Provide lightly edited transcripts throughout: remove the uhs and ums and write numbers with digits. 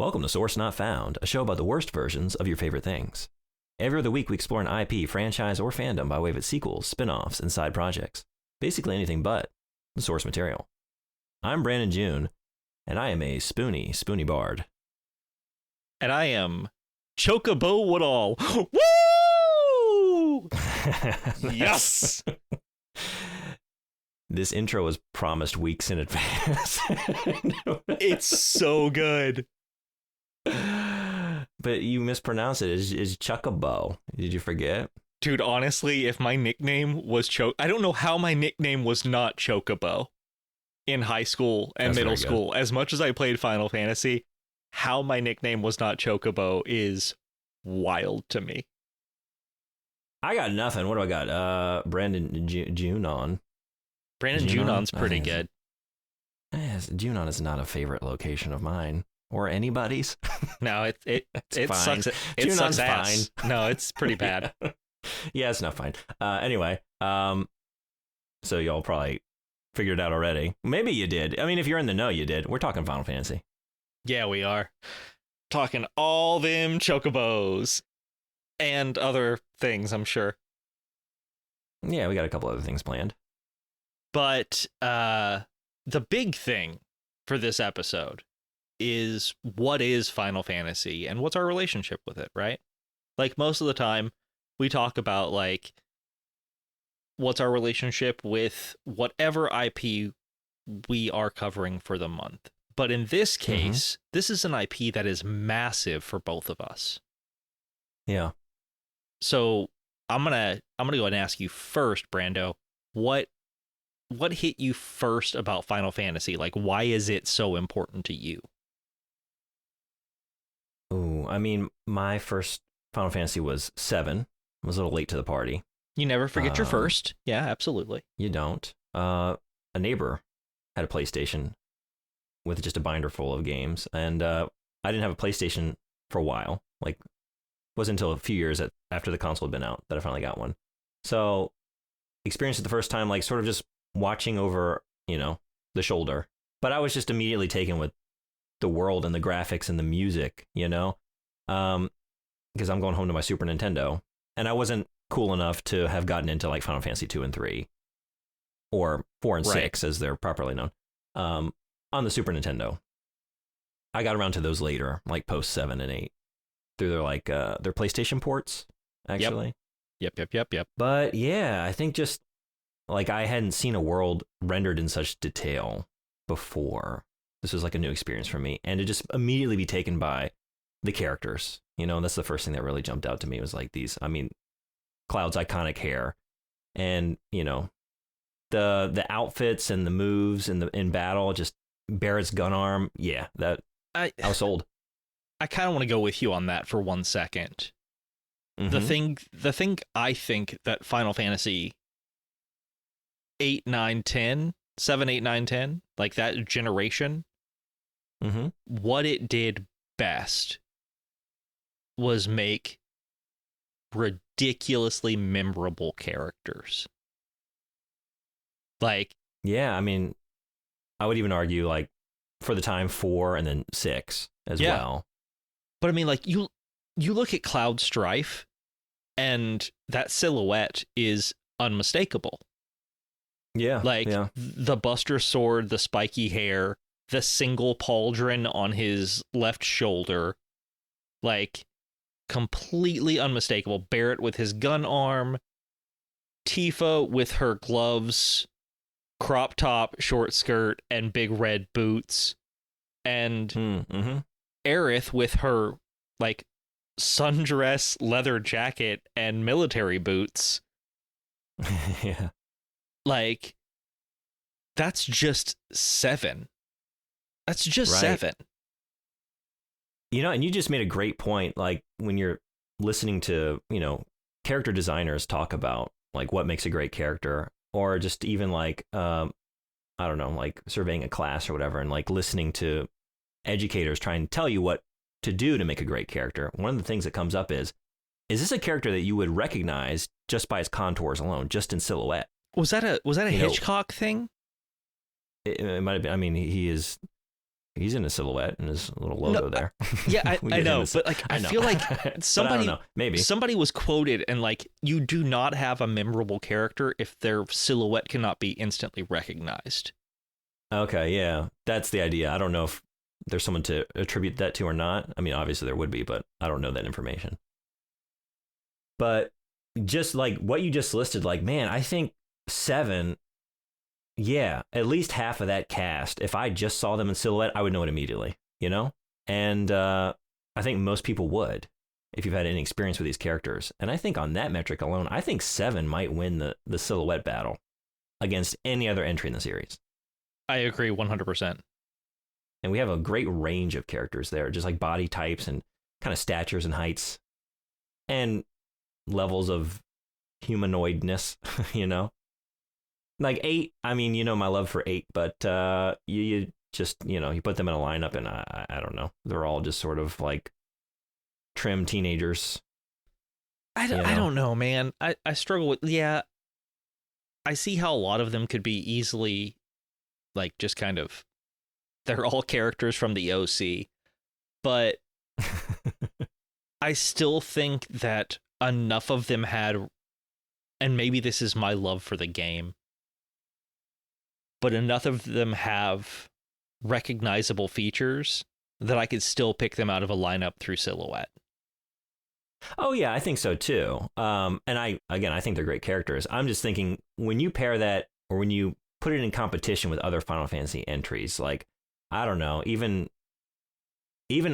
Welcome to Source Not Found, a show about the worst versions of your favorite things. Every other week, we explore an IP, franchise, or fandom by way of its sequels, spin-offs, and side projects. Basically anything but the source material. I'm Brandon June, and I am a spoony bard. And I am Chocobo Woodall. Woo! Yes! This intro was promised weeks in advance. It's so good. But you mispronounced it. It's chocobo. Did you forget? Dude, honestly, if my nickname was I don't know how my nickname was not Chocobo in high school and middle school. As much as I played Final Fantasy, how my nickname was not Chocobo is wild to me. I got nothing. What do I got? Brandon Junon. Brandon Junon's pretty good. Yes, Junon is not a favorite location of mine or anybody's. No, it fine. sucks. It Junon's sucks ass. fine. No, it's pretty bad. Yeah, it's not fine. Anyway, so y'all probably figured it out already. Maybe you did. I mean, if you're in the know, you did. We're talking Final Fantasy. Yeah, we are. Talking all them chocobos and other things, I'm sure. Yeah, we got a couple other things planned. But the big thing for this episode is what is Final Fantasy and what's our relationship with it, right? Like most of the time we talk about like what's our relationship with whatever IP we are covering for the month. But in this case, this is an IP that is massive for both of us. Yeah. So I'm gonna go and ask you first, Brando, what hit you first about Final Fantasy? Like, why is it so important to you? Ooh, I mean, my first Final Fantasy was 7. I was a little late to the party. You never forget your first. Yeah, absolutely. You don't. A neighbor had a PlayStation with just a binder full of games, and I didn't have a PlayStation for a while. Like, it wasn't until a few years after the console had been out that I finally got one. So, experienced it the first time, like, sort of just watching over, the shoulder. But I was just immediately taken with the world and the graphics and the music, because I'm going home to my Super Nintendo, and I wasn't cool enough to have gotten into like Final Fantasy 2 and 3 or 4 and 6 as they're properly known on the Super Nintendo. I got around to those later, like post 7 and 8 through their PlayStation ports, actually. Yep. But yeah, I think just like I hadn't seen a world rendered in such detail before. This was like a new experience for me. And to just immediately be taken by the characters, that's the first thing that really jumped out to me was like Cloud's iconic hair and, the outfits and the moves in battle, just Barrett's gun arm. Yeah, I was sold. I kind of want to go with you on that for 1 second. Mm-hmm. The thing I think that Final Fantasy 8, 9, 10, 7, 8, 9, 10, like that generation, what it did best was make ridiculously memorable characters. Like, yeah, I mean, I would even argue like for the time 4 and then 6 as well. But I mean, like you look at Cloud Strife and that silhouette is unmistakable. Yeah. Like the Buster Sword, the spiky hair, the single pauldron on his left shoulder, like completely unmistakable. Barrett with his gun arm, Tifa with her gloves, crop top, short skirt, and big red boots, and Aerith with her like sundress, leather jacket, and military boots. Yeah. Like, that's just 7. That's just 7. And you just made a great point. Like, when you're listening to, character designers talk about, like, what makes a great character, or just even, like, I don't know, like, surveying a class or whatever, and, like, listening to educators try and tell you what to do to make a great character. One of the things that comes up is this a character that you would recognize just by his contours alone, just in silhouette? Was that a Hitchcock thing? It might have been. I mean, he is He's in a silhouette and his little logo there. Yeah, I know, but like I feel like somebody I don't know. Maybe somebody was quoted and like, you do not have a memorable character if their silhouette cannot be instantly recognized. Okay, yeah, that's the idea. I don't know if there's someone to attribute that to or not. I mean, obviously there would be, but I don't know that information. But just like what you just listed, like, man, I think 7, yeah, at least half of that cast, if I just saw them in silhouette, I would know it immediately, you know? And I think most people would if you've had any experience with these characters. And I think on that metric alone, I think 7 might win the silhouette battle against any other entry in the series. I agree 100%. And we have a great range of characters there, just like body types and kind of statures and heights and levels of humanoidness, you know? Like 8, I mean, you know my love for 8, but you just, you know, you put them in a lineup and I don't know. They're all just sort of like trim teenagers. I don't know, man. I struggle with, yeah, I see how a lot of them could be easily like just kind of, they're all characters from the OC, but I still think that enough of them had, and maybe this is my love for the game, but enough of them have recognizable features that I could still pick them out of a lineup through silhouette. Oh yeah, I think so too. And I think they're great characters. I'm just thinking when you pair that, or when you put it in competition with other Final Fantasy entries, like, I don't know, even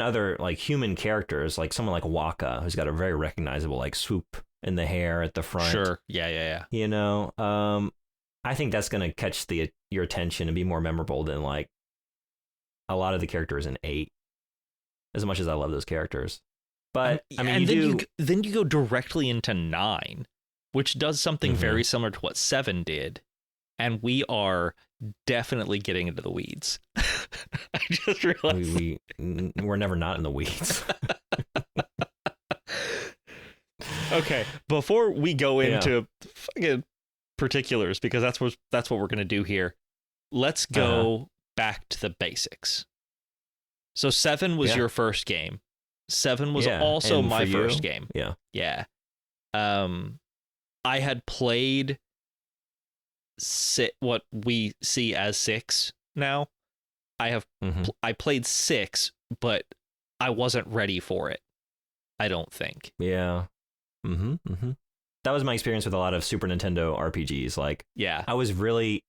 other like human characters, like someone like Waka, who's got a very recognizable like swoop in the hair at the front. Sure. Yeah. You know, I think that's going to catch your attention and be more memorable than like a lot of the characters in 8, as much as I love those characters. But I mean, and then you go directly into 9, which does something very similar to what 7 did. And we are definitely getting into the weeds. I just realized we're never not in the weeds. Okay, before we go into fucking particulars, because that's what we're gonna do here. Let's go back to the basics. So 7 was your first game. 7 was also my first game. Yeah. I had played what we see as 6 now. I played 6, but I wasn't ready for it, I don't think. Yeah. That was my experience with a lot of Super Nintendo RPGs. Like, I was really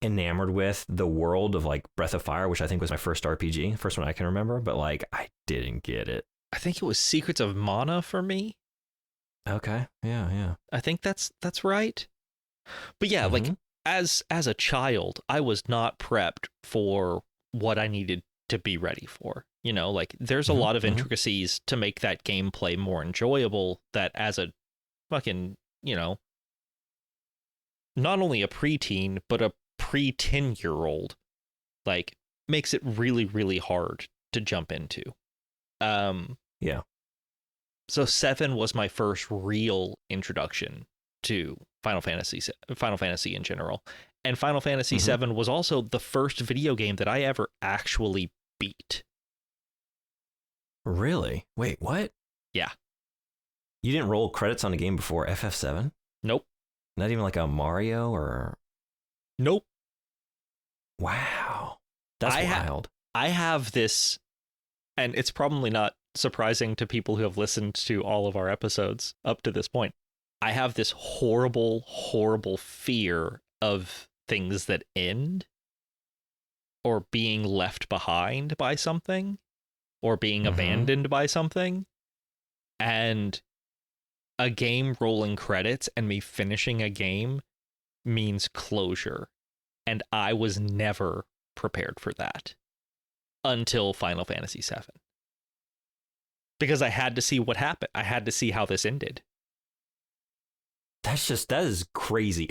enamored with the world of like Breath of Fire, which I think was my first RPG, first one I can remember, but like I didn't get it. I think it was Secrets of Mana for me. Okay. Yeah. I think that's right. But yeah, like as a child, I was not prepped for what I needed to be ready for. You know, like there's a lot of intricacies to make that gameplay more enjoyable that as a fucking, you know, not only a preteen, but a pre-10-year-old, like makes it really, really hard to jump into. Yeah. So 7 was my first real introduction to Final Fantasy in general. And Final Fantasy 7 was also the first video game that I ever actually beat. Really? Wait, what? Yeah. You didn't roll credits on a game before FF7? Nope. Not even like a Mario or... Nope. Wow. That's wild. I have this, and it's probably not surprising to people who have listened to all of our episodes up to this point. I have this horrible, horrible fear of things that end, or being left behind by something, or being abandoned by something. And a game rolling credits and me finishing a game means closure. And I was never prepared for that until Final Fantasy VII. Because I had to see what happened. I had to see how this ended. That is crazy.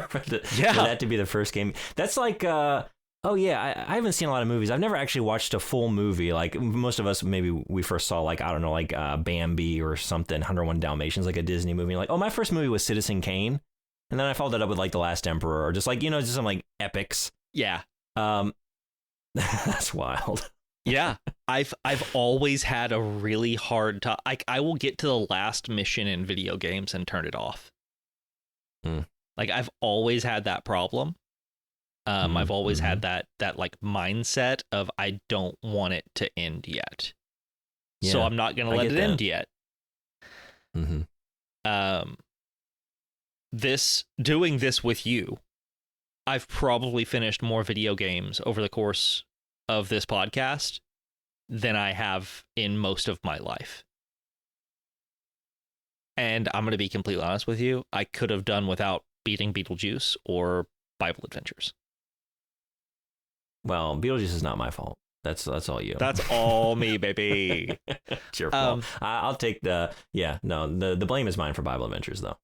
For that to be the first game. That's like, I haven't seen a lot of movies. I've never actually watched a full movie. Like most of us, maybe we first saw like, I don't know, like Bambi or something, 101 Dalmatians, like a Disney movie. Like, oh, my first movie was Citizen Kane. And then I followed that up with like The Last Emperor, or just like, you know, just some like epics. Yeah. That's wild. Yeah, I've always had a really hard time. I will get to the last mission in video games and turn it off. Mm. Like I've always had that problem. I've always had that like mindset of I don't want it to end yet. Yeah, so I'm not going to let it end yet. Mm-hmm. Doing this with you, I've probably finished more video games over the course of this podcast than I have in most of my life. And I'm going to be completely honest with you, I could have done without beating Beetlejuice or Bible Adventures. Well, Beetlejuice is not my fault. That's all you. That's all me, baby. It's your fault. I'll take the blame is mine for Bible Adventures, though.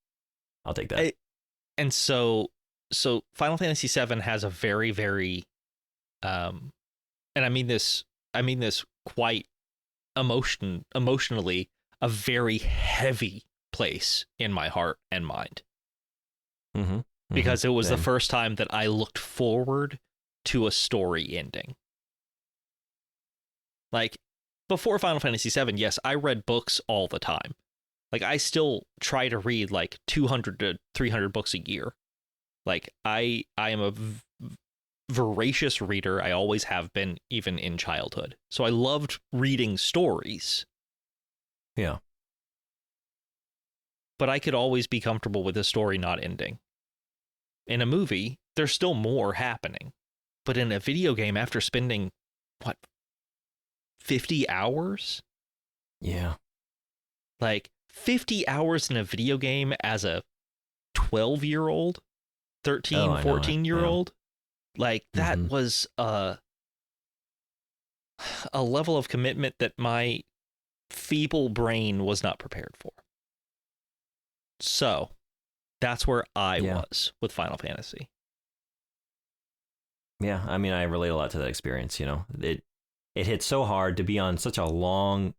I'll take that. And so Final Fantasy VII has a very, very, and I mean this quite emotionally, a very heavy place in my heart and mind. Mm-hmm. Because it was the first time that I looked forward to a story ending. Like, before Final Fantasy VII, yes, I read books all the time. Like, I still try to read, like, 200 to 300 books a year. Like, I am a voracious reader. I always have been, even in childhood. So I loved reading stories. Yeah. But I could always be comfortable with a story not ending. In a movie, there's still more happening. But in a video game, after spending, 50 hours? Yeah. Like, 50 hours in a video game as a 12-year-old, 13, 14-year-old? Yeah. Like, that was a level of commitment that my feeble brain was not prepared for. So, that's where I was with Final Fantasy. Yeah, I mean, I relate a lot to that experience, you know. It hit so hard to be on such a long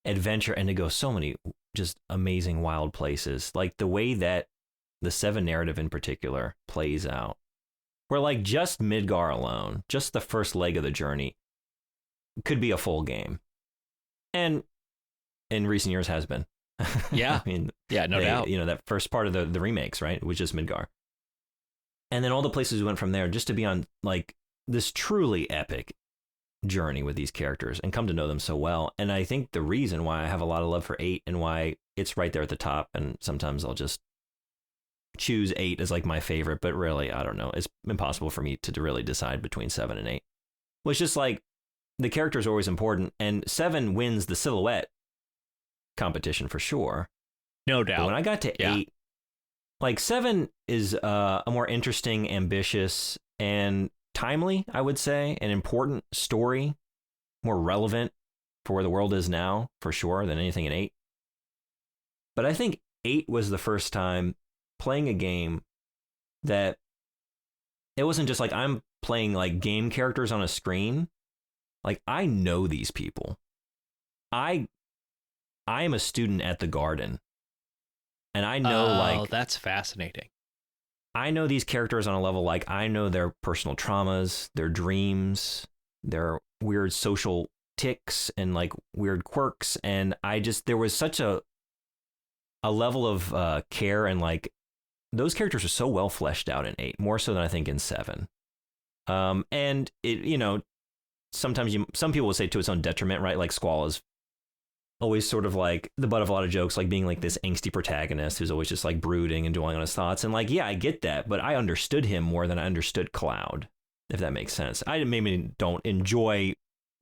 adventure and to go so many just amazing wild places. Like the way that the 7 narrative in particular plays out. Where like just Midgar alone, just the first leg of the journey could be a full game. And in recent years has been. Yeah. I mean, yeah, no doubt. You know, that first part of the remakes, right? Was just Midgar. And then all the places we went from there just to be on like this truly epic journey with these characters and come to know them so well. And I think the reason why I have a lot of love for 8 and why it's right there at the top, and sometimes I'll just choose 8 as like my favorite, but really, I don't know. It's impossible for me to really decide between 7 and 8. Well, it's just like the characters are always important, and 7 wins the silhouette competition for sure. No doubt. But when I got to 8, like 7 is a more interesting, ambitious, and timely, I would say, an important story, more relevant for where the world is now, for sure, than anything in 8. But I think 8 was the first time playing a game that it wasn't just like I'm playing like game characters on a screen. Like I know these people. I am a student at the Garden. And I know that's fascinating. I know these characters on a level like I know their personal traumas, their dreams, their weird social tics and like weird quirks. And there was such a level of care, and like those characters are so well fleshed out in 8, more so than I think in 7. And it, you know, sometimes some people will say to its own detriment, right? Like Squall is always sort of like the butt of a lot of jokes, like being like this angsty protagonist who's always just like brooding and dwelling on his thoughts. And like, yeah, I get that, but I understood him more than I understood Cloud, if that makes sense. I maybe don't enjoy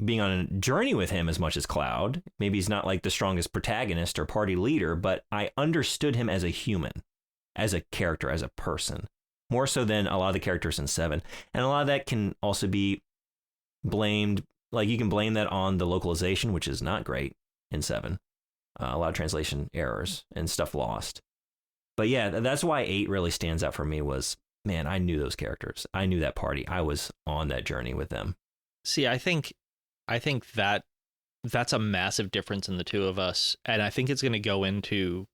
being on a journey with him as much as Cloud. Maybe he's not like the strongest protagonist or party leader, but I understood him as a human, as a character, as a person, more so than a lot of the characters in 7. And a lot of that can also be blamed, like you can blame that on the localization, which is not great in 7. A lot of translation errors and stuff lost. But yeah, that's why 8 really stands out for me was, man, I knew those characters. I knew that party. I was on that journey with them. See, I think that that's a massive difference in the two of us. And I think it's going to go into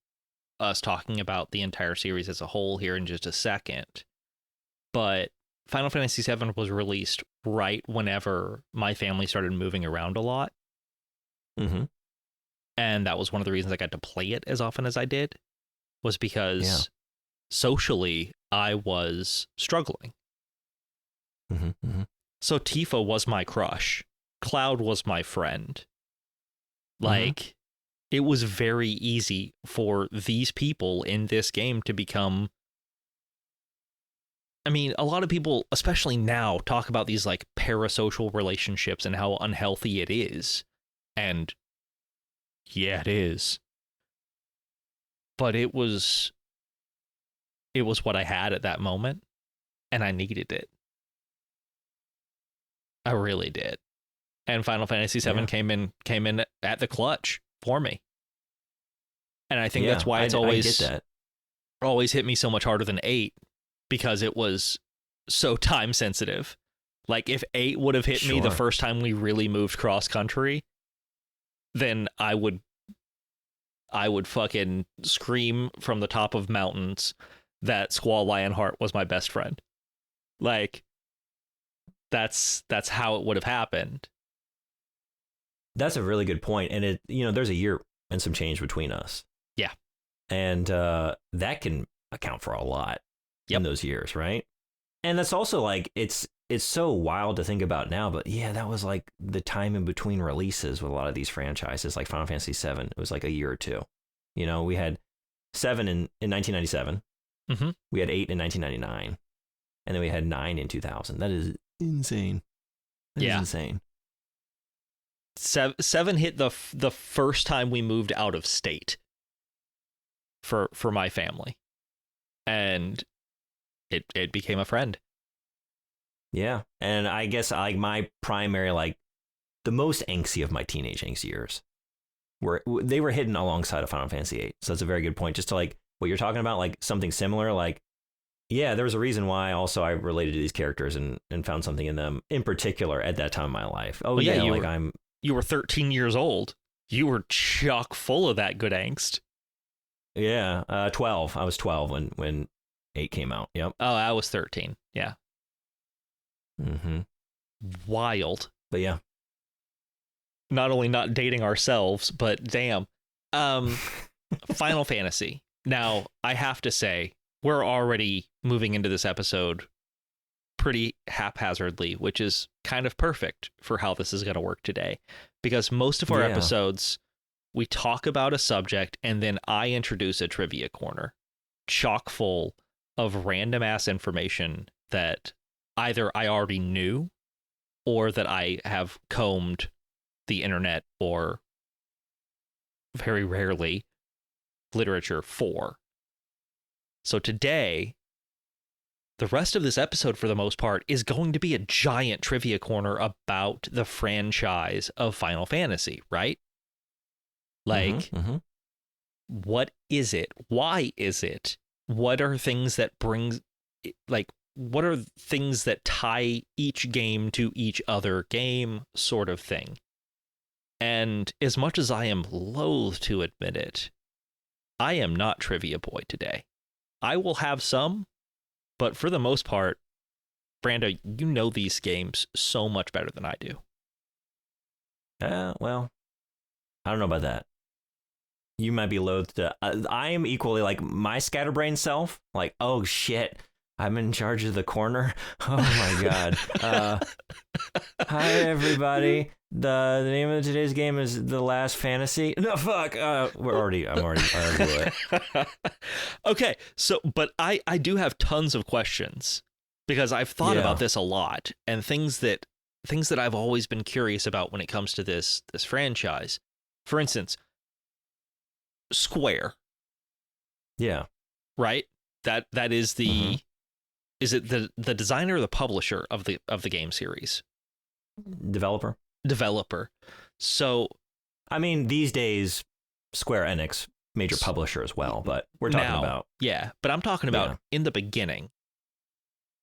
us talking about the entire series as a whole here in just a second. But Final Fantasy VII was released right whenever my family started moving around a lot. Mm-hmm. And that was one of the reasons I got to play it as often as I did, was because socially I was struggling. Mm-hmm. Mm-hmm. So Tifa was my crush. Cloud was my friend. Like, it was very easy for these people in this game to become... I mean, a lot of people, especially now, talk about these, like, parasocial relationships and how unhealthy it is. And, yeah, it is. But it was what I had at that moment, and I needed it. I really did. And Final Fantasy VII came in at the clutch for me. And I think that's why it's always hit me so much harder than 8, because it was so time sensitive. Like, if 8 would have hit me the first time we really moved cross country, then I would fucking scream from the top of mountains that Squall Lionheart was my best friend. Like, that's how it would have happened. That's a really good point. And there's a year and some change between us. Yeah. And that can account for a lot in those years, right? And that's also like, it's so wild to think about now, but yeah, that was like the time in between releases with a lot of these franchises, like Final Fantasy VII. It was like a year or two. We had 7 in 1997. Mm-hmm. We had 8 in 1999. And then we had 9 in 2000. That is insane. That is insane. 7 hit the first time we moved out of state for my family, and it became a friend. Yeah, and I guess like my primary, like the most angsty of my teenage angst years they were hidden alongside of Final Fantasy VIII. So that's a very good point. Just to like what you're talking about, like something similar, like yeah, there was a reason why also I related to these characters and found something in them in particular at that time in my life. Oh, well, yeah, you were 13 years old. You were chock full of that good angst. Yeah, 12. I was 12 when 8 came out. Yep. Oh, I was 13. Yeah. Mm-hmm. Wild. But yeah. Not only not dating ourselves, but damn. Final Fantasy. Now, I have to say, we're already moving into this episode pretty haphazardly, which is kind of perfect for how this is going to work today, because most of our episodes, we talk about a subject and then I introduce a trivia corner chock full of random ass information that either I already knew or that I have combed the internet or very rarely literature for. So today, the rest of this episode, for the most part, is going to be a giant trivia corner about the franchise of Final Fantasy, right? Like, what is it? Why is it? What are things that what are things that tie each game to each other game, sort of thing? And as much as I am loath to admit it, I am not Trivia Boy today. I will have some, but for the most part, Brando, you know these games so much better than I do. Well, I don't know about that. You might be loath to... I am equally like my scatterbrain self. Like, oh shit, I'm in charge of the corner. Oh my god. Hi everybody. The name of today's game is The Last Fantasy. No, fuck. I'm already it. Okay, so but I do have tons of questions because I've thought about this a lot, and things that I've always been curious about when it comes to this franchise. For instance, Square. Yeah. Right? That is the is it the designer or the publisher of the game series? Developer. So, I mean, these days, Square Enix, major publisher as well, but we're talking about... Yeah, but I'm talking about in the beginning.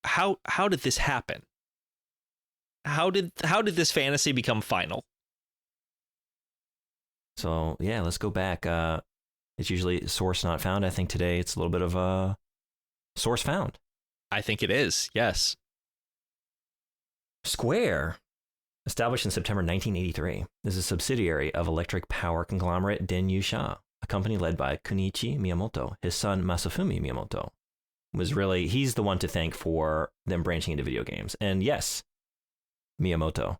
How did this happen? How did this fantasy become final? So, yeah, let's go back. It's usually source not found. I think today it's a little bit of a source found. I think it is, yes. Square, established in September 1983, is a subsidiary of electric power conglomerate Den Yusha, a company led by Kunichi Miyamoto. His son Masafumi Miyamoto he's the one to thank for them branching into video games. And yes, Miyamoto.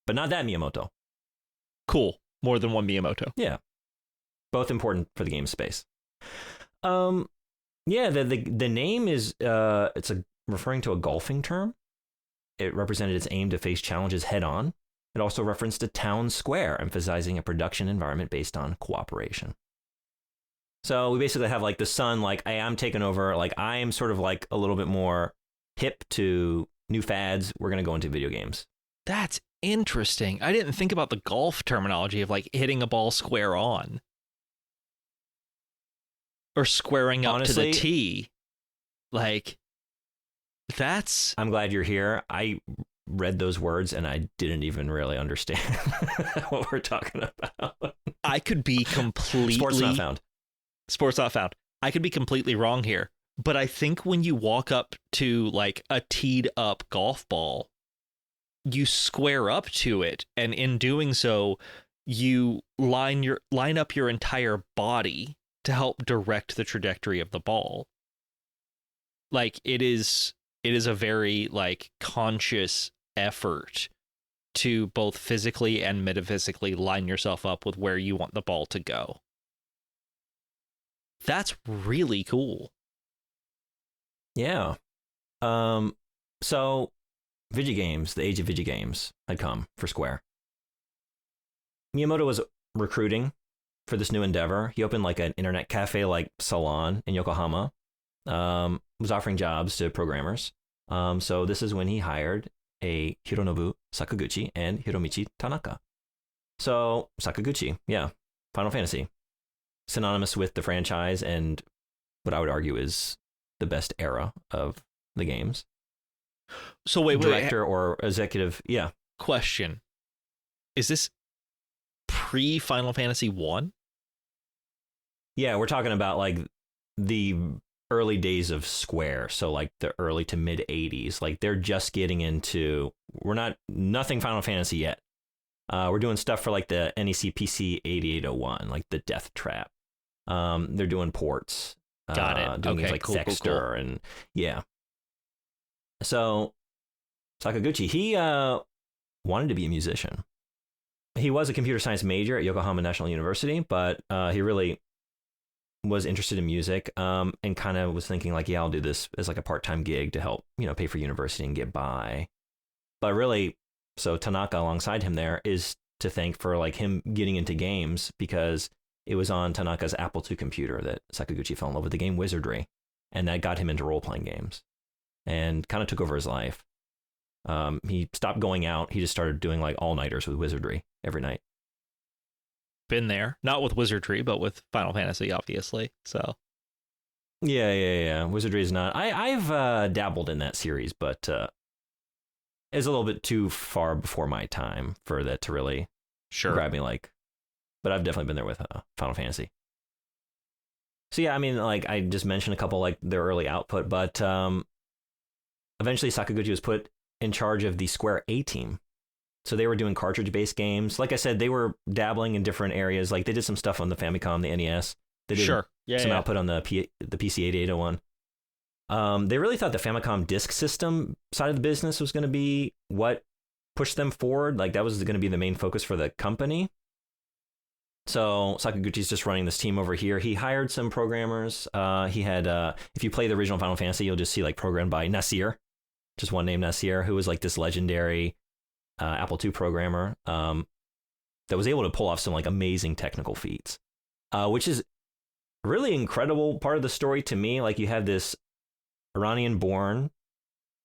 But not that Miyamoto. Cool. More than one Miyamoto. Yeah. Both important for the game space. The name is referring to a golfing term. It represented its aim to face challenges head on. It also referenced a town square, emphasizing a production environment based on cooperation. So we basically have like the son, like, hey, I'm taking over. Like, I am sort of like a little bit more hip to new fads. We're going to go into video games. That's interesting. I didn't think about the golf terminology of like hitting a ball square on. Or squaring up to the tee. Like, I'm glad you're here. I read those words and I didn't even really understand what we're talking about. I could be completely... Sports not found. Sports not found. I could be completely wrong here. But I think when you walk up to like a teed up golf ball, you square up to it. And in doing so, you line up your entire body to help direct the trajectory of the ball. Like, it is a very like conscious effort to both physically and metaphysically line yourself up with where you want the ball to go. That's really cool. Yeah. So video games, the age of video games had come for Square. Miyamoto was recruiting for this new endeavor. He opened like an internet cafe like salon in Yokohama. Was offering jobs to programmers. So this is when he hired a Hironobu Sakaguchi and Hiromichi Tanaka. So Sakaguchi, yeah, Final Fantasy, synonymous with the franchise and what I would argue is the best era of the games. So wait, director or executive, yeah. Question: is this pre Final Fantasy 1? Yeah, we're talking about like the early days of Square, so like the early to mid 80s. Like they're just getting into, nothing Final Fantasy yet. We're doing stuff for like the NEC PC 8801, like the Death Trap. They're doing ports. Got it. Doing okay, things like cool, Dexter cool. and yeah. So Sakaguchi, he wanted to be a musician. He was a computer science major at Yokohama National University, but he really was interested in music and kind of was thinking like, yeah, I'll do this as like a part-time gig to help, pay for university and get by. But really, so Tanaka alongside him there is to thank for like him getting into games, because it was on Tanaka's Apple II computer that Sakaguchi fell in love with the game Wizardry, and that got him into role-playing games and kind of took over his life. He stopped going out. He just started doing like all-nighters with Wizardry every night. Been there, not with Wizardry, but with Final Fantasy, obviously. So yeah. Wizardry is not. I've dabbled in that series, but it's a little bit too far before my time for that to really grab me. But I've definitely been there with Final Fantasy. So yeah, I mean, like I just mentioned a couple like their early output, but eventually Sakaguchi was put in charge of the Square A team. So they were doing cartridge-based games. Like I said, they were dabbling in different areas. Like they did some stuff on the Famicom, the NES. They did some output on the PC 8801. They really thought the Famicom disk system side of the business was going to be what pushed them forward. Like that was going to be the main focus for the company. So Sakaguchi's just running this team over here. He hired some programmers. He had, if you play the original Final Fantasy, you'll just see like programmed by Nasir, just one named Nasir, who was like this legendary Apple II programmer that was able to pull off some like amazing technical feats, which is a really incredible part of the story to me. Like you have this Iranian born,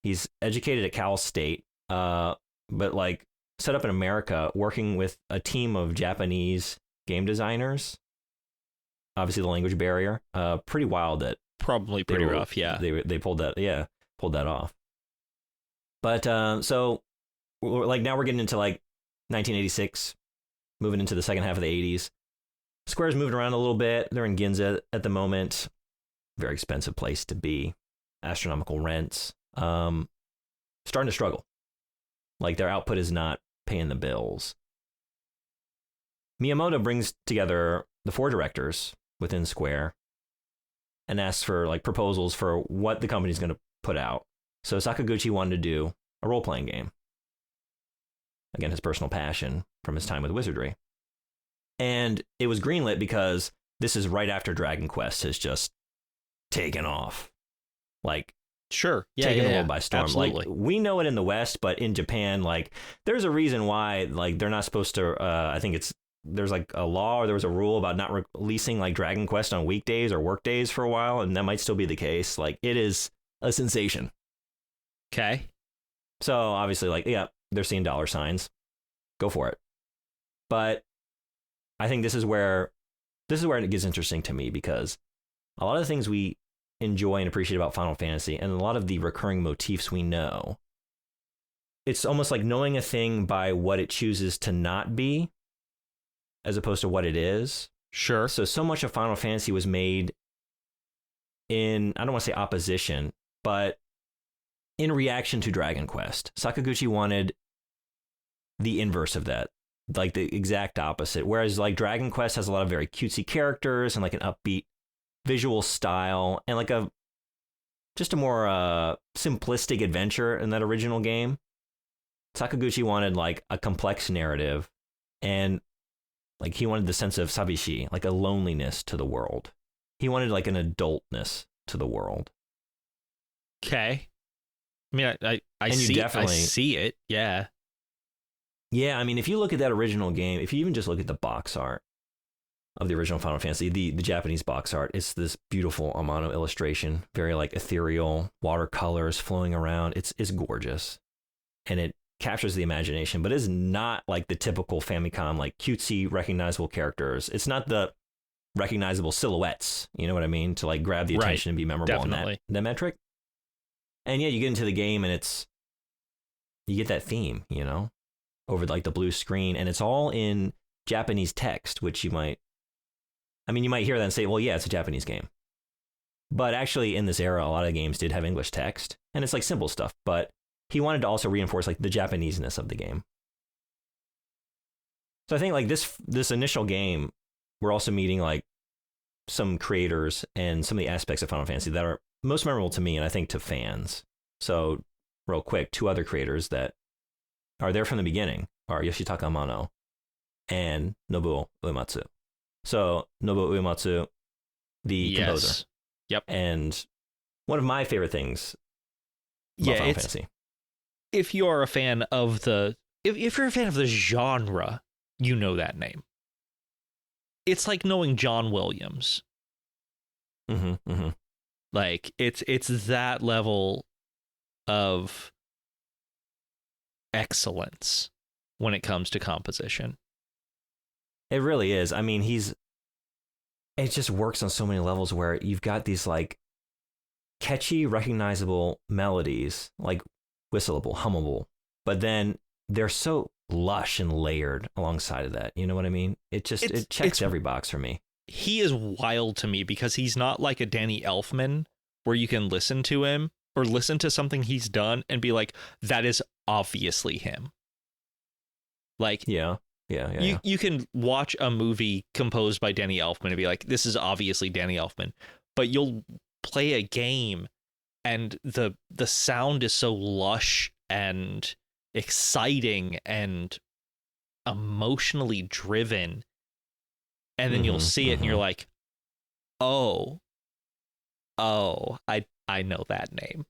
he's educated at Cal State, but like set up in America working with a team of Japanese game designers. Obviously the language barrier, pretty wild that probably pretty rough. Yeah. They pulled that off. But so like now we're getting into like 1986, moving into the second half of the 80s. Square's moving around a little bit. They're in Ginza at the moment. Very expensive place to be. Astronomical rents. Starting to struggle. Like their output is not paying the bills. Miyamoto brings together the 4 directors within Square and asks for like proposals for what the company's going to put out. So Sakaguchi wanted to do a role-playing game. Again, his personal passion from his time with Wizardry. And it was greenlit because this is right after Dragon Quest has just taken off. Like, sure. Taking the world by storm. Absolutely. Like, we know it in the West, but in Japan, like, there's a reason why, like, they're not supposed to, I think there's like a law or there was a rule about not releasing like Dragon Quest on weekdays or work days for a while. And that might still be the case. Like, it is a sensation. Okay. So obviously, like, yeah, they're seeing dollar signs. Go for it. But I think this is where it gets interesting to me, because a lot of the things we enjoy and appreciate about Final Fantasy and a lot of the recurring motifs we know, it's almost like knowing a thing by what it chooses to not be as opposed to what it is. Sure. So much of Final Fantasy was made in, I don't want to say opposition, but in reaction to Dragon Quest. Sakaguchi wanted the inverse of that, like the exact opposite. Whereas like Dragon Quest has a lot of very cutesy characters and like an upbeat visual style and like just a more simplistic adventure in that original game. Sakaguchi wanted like a complex narrative, and like he wanted the sense of sabishi, like a loneliness to the world. He wanted like an adultness to the world. Okay. I mean, I see it. Yeah. Yeah, I mean, if you look at that original game, if you even just look at the box art of the original Final Fantasy, the Japanese box art, it's this beautiful Amano illustration, very like ethereal, watercolors flowing around. It's gorgeous. And it captures the imagination, but is not like the typical Famicom, like cutesy, recognizable characters. It's not the recognizable silhouettes, you know what I mean? To like grab the attention and be memorable. Definitely. On that metric. And yeah, you get into the game and you get that theme, you know, over like the blue screen, and it's all in Japanese text, which you might hear that and say, well, yeah, it's a Japanese game. But actually in this era, a lot of games did have English text, and it's like simple stuff, but he wanted to also reinforce like the Japaneseness of the game. So I think like this initial game, we're also meeting like some creators and some of the aspects of Final Fantasy that are most memorable to me, and I think to fans. So real quick, 2 other creators that are there from the beginning are Yoshitaka Amano and Nobuo Uematsu. So Nobuo Uematsu, the composer. Yep. And one of my favorite things about Final Fantasy. If you're a fan of if you're a fan of the genre, you know that name. It's like knowing John Williams. Mm-hmm, mm-hmm. Like it's that level of excellence when it comes to composition. It really is. I mean, it just works on so many levels where you've got these like catchy, recognizable melodies, like whistleable, hummable, but then they're so lush and layered alongside of that. You know what I mean? It checks every box for me. He is wild to me because he's not like a Danny Elfman where you can listen to him or listen to something he's done and be like, that is obviously him. Like, yeah. You can watch a movie composed by Danny Elfman and be like, this is obviously Danny Elfman, but you'll play a game and the sound is so lush and exciting and emotionally driven, and then you'll see it and you're like, oh, I know that name.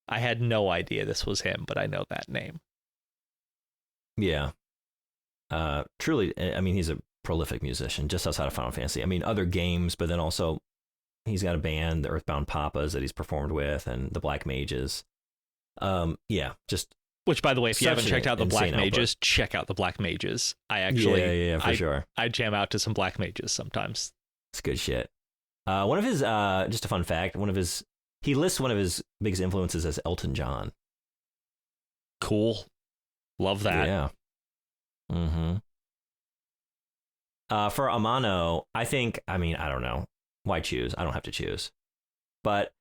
I had no idea this was him, but I know that name. Yeah. Truly, I mean, he's a prolific musician just outside of Final Fantasy. I mean, other games, but then also he's got a band, the Earthbound Papas, that he's performed with, and the Black Mages. Yeah, just. Which, by the way, if you haven't checked out the Black Mages, check out the Black Mages. I actually, for sure. I jam out to some Black Mages sometimes. It's good shit. One of his, just a fun fact, he lists one of his biggest influences as Elton John. Cool. Love that. Yeah. Mm-hmm. For Amano, I don't know. Why choose? I don't have to choose. But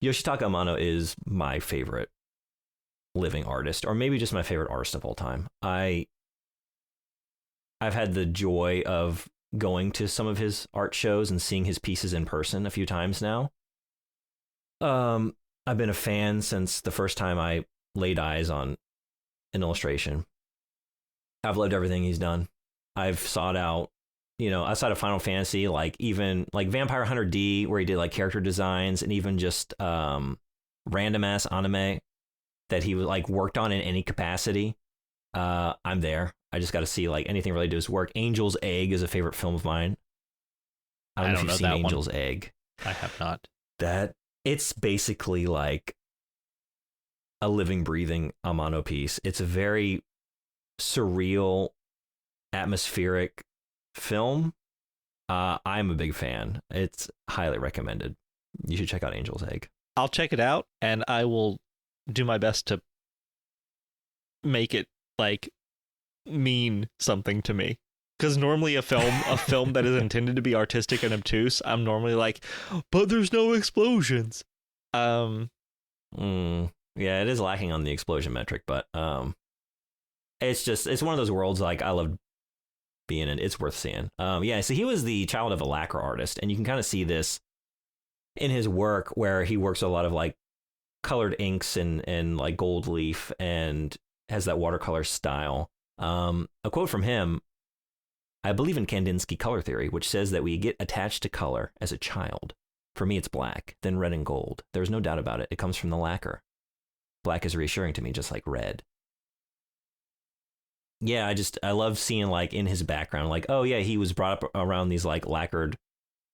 Yoshitaka Amano is my favorite living artist, or maybe just my favorite artist of all time. I've had the joy of going to some of his art shows and seeing his pieces in person a few times now. I've been a fan since the first time I laid eyes on an illustration. I've loved everything he's done. I've sought out, outside of Final Fantasy, like even like Vampire Hunter D, where he did like character designs, and even just random ass anime that he like worked on in any capacity. I'm there. I just got to see like anything related to his work. Angel's Egg is a favorite film of mine. I don't know if you've seen Angel's Egg. I have not. It's basically like a living, breathing Amano piece. It's a very surreal, atmospheric film. I'm a big fan. It's highly recommended. You should check out Angel's Egg. I'll check it out, and I will do my best to make it like mean something to me. Because normally a film that is intended to be artistic and obtuse, I'm normally like, but there's no explosions. Yeah, it is lacking on the explosion metric, but it's one of those worlds like I love being in. It's worth seeing. Yeah, so he was the child of a lacquer artist, and you can kind of see this in his work where he works a lot of like colored inks and like gold leaf and has that watercolor style. A quote from him: "I believe in Kandinsky color theory, which says that we get attached to color as a child. For me, it's black, then red and gold. There's no doubt about it. It comes from the lacquer. Black is reassuring to me, just like red." Yeah, I love seeing like in his background, like, oh yeah, he was brought up around these like lacquered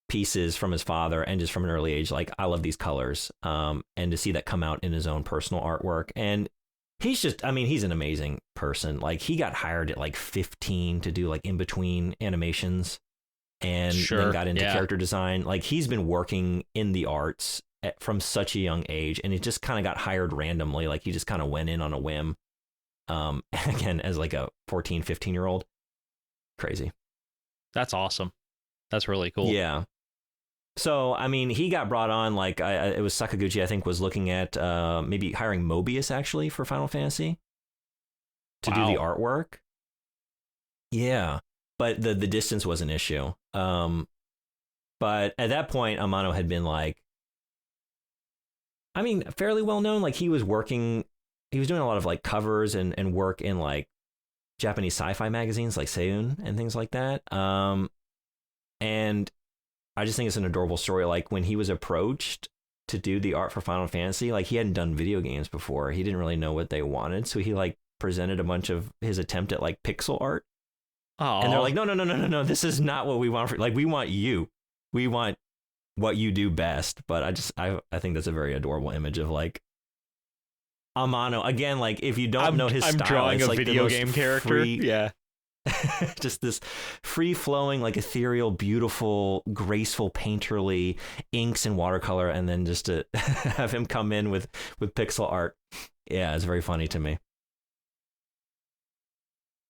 pieces from his father, and just from an early age, like I love these colors. And to see that come out in his own personal artwork, and he's an amazing person. Like he got hired at like 15 to do like in between animations, and then got into character design. Like he's been working in the arts from such a young age, and it just kind of got hired randomly. Like he just kind of went in on a whim. Again, as like a 14, 15-year-old. Crazy. That's awesome. That's really cool. Yeah. So, I mean, he got brought on, like, it was Sakaguchi, I think, was looking at maybe hiring Mobius, actually, for Final Fantasy to do the artwork. Yeah. But the distance was an issue. But at that point, Amano had been, like, I mean, fairly well known. Like, he was doing a lot of, like, covers and work in, like, Japanese sci-fi magazines, like Seiyun and things like that. And I just think it's an adorable story. Like when he was approached to do the art for Final Fantasy, like he hadn't done video games before. He didn't really know what they wanted. So he like presented a bunch of his attempt at like pixel art. Aww. And they're like, no. This is not what we want. Like we want you. We want what you do best. But I think that's a very adorable image of like Amano. Again, like if you don't know his style, I'm drawing a like video game character. Yeah. Just this free-flowing, like ethereal, beautiful, graceful, painterly inks and watercolor, and then just to have him come in with pixel art. Yeah, it's very funny to me.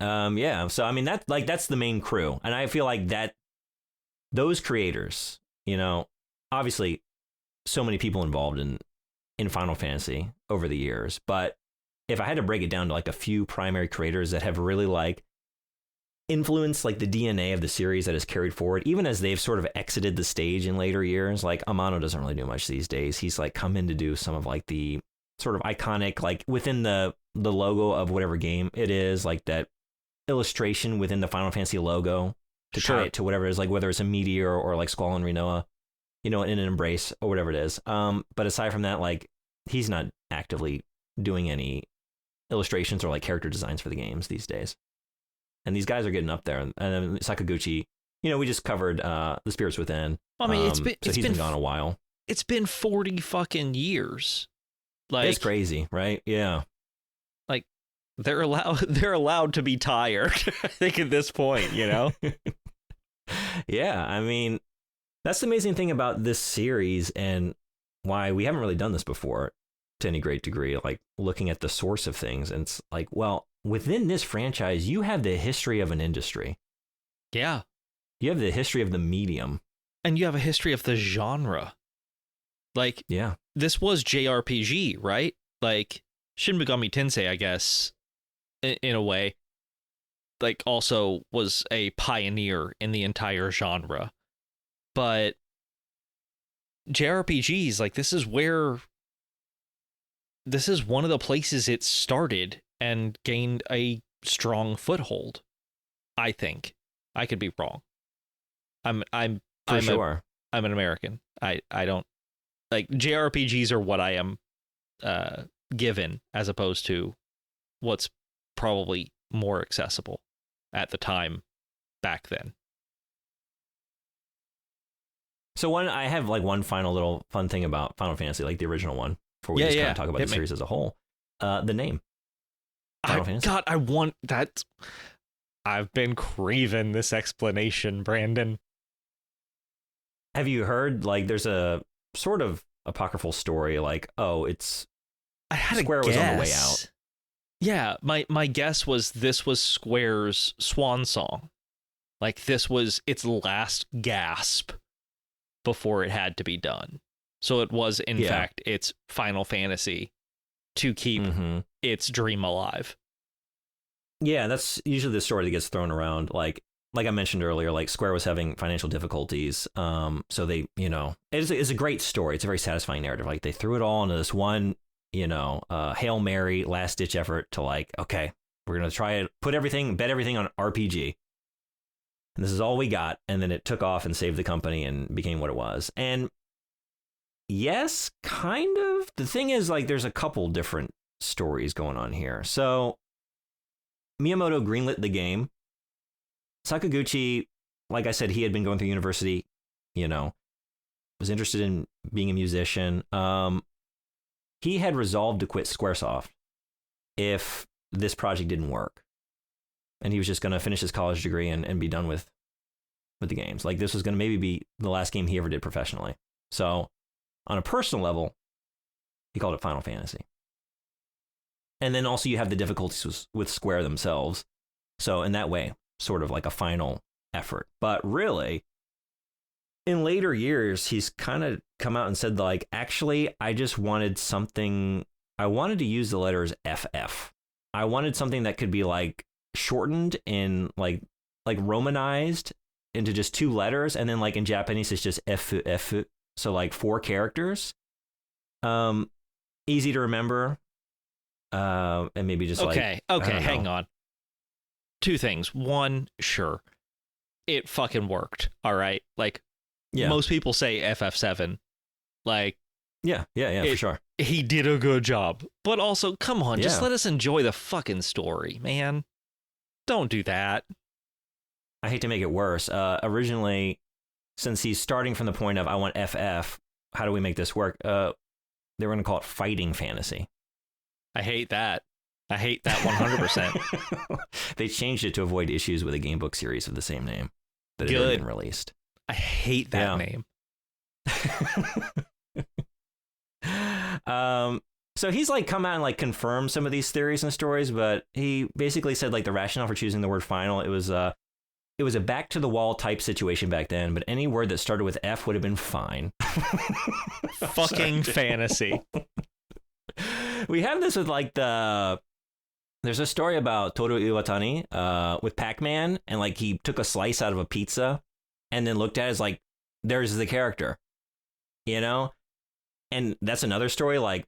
Yeah, so I mean that's the main crew, and I feel like that those creators, obviously so many people involved in Final Fantasy over the years, but if I had to break it down to like a few primary creators that have really like influence like the DNA of the series that is carried forward, even as they've sort of exited the stage in later years. Like Amano doesn't really do much these days. He's like come in to do some of like the sort of iconic, like within the logo of whatever game it is, like that illustration within the Final Fantasy logo to tie it to whatever it is, like whether it's a meteor or like Squall and Rinoa, in an embrace or whatever it is. But aside from that, like he's not actively doing any illustrations or like character designs for the games these days. And these guys are getting up there. And then Sakaguchi, we just covered The Spirits Within. I mean, he's been gone a while. It's been 40 fucking years. Like it's crazy, right? Yeah. Like they're allowed to be tired, I think at this point, Yeah, I mean, that's the amazing thing about this series and why we haven't really done this before to any great degree, like looking at the source of things. And it's like, well, within this franchise, you have the history of an industry. Yeah. You have the history of the medium. And you have a history of the genre. Like, yeah, this was JRPG, right? Like, Shin Megami Tensei, I guess, in a way, like also was a pioneer in the entire genre. But JRPGs, like this is one of the places it started and gained a strong foothold. I think. I could be wrong. I'm sure. I'm an American. I don't like JRPGs are what I am given as opposed to what's probably more accessible at the time back then. So I have like one final little fun thing about Final Fantasy, like the original one, before we just kind of talk about the series as a whole. The name. Final Fantasy. God, I want that. I've been craving this explanation, Brandon. Have you heard, like, there's a sort of apocryphal story, like, I had Square a guess. was on the way out. Yeah, my guess was this was Square's swan song. Like, this was its last gasp before it had to be done. So it was, in fact, its Final Fantasy to keep its dream alive. Yeah, that's usually the story that gets thrown around. Like I mentioned earlier, like Square was having financial difficulties. So they, it's a great story. It's a very satisfying narrative. Like they threw it all into this one, Hail Mary, last ditch effort to like, okay, we're going to try it, bet everything on RPG. And this is all we got. And then it took off and saved the company and became what it was. And yes, kind of. The thing is, like, there's a couple different stories going on here. So Miyamoto greenlit the game. Sakaguchi, like I said, he had been going through university, was interested in being a musician. He had resolved to quit Squaresoft if this project didn't work. And he was just going to finish his college degree and be done with the games. Like, this was going to maybe be the last game he ever did professionally. So on a personal level, he called it Final Fantasy. And then also you have the difficulties with Square themselves. So in that way, sort of like a final effort. But really, in later years, he's kind of come out and said, like, actually, I just wanted something. I wanted to use the letters FF. I wanted something that could be like shortened in like Romanized into just 2 letters. And then like in Japanese, it's just F. So like 4 characters. Easy to remember. And maybe just okay, hang on. 2 things. One, sure, it fucking worked. All right, like most people say FF7. Like, yeah, for sure. He did a good job, but also, come on, just let us enjoy the fucking story, man. Don't do that. I hate to make it worse. Originally, since he's starting from the point of I want FF, how do we make this work? They were going to call it Fighting Fantasy. I hate that. I hate that 100%. They changed it to avoid issues with a game book series of the same name that had already been released. I hate that name. So he's like come out and like confirmed some of these theories and stories, but he basically said like the rationale for choosing the word final, it was a back to the wall type situation back then, but any word that started with F would have been fine. Fucking fantasy. We have this with like there's a story about Toru Iwatani with Pac-Man, and like he took a slice out of a pizza and then looked at it as like, there's the character, And that's another story, like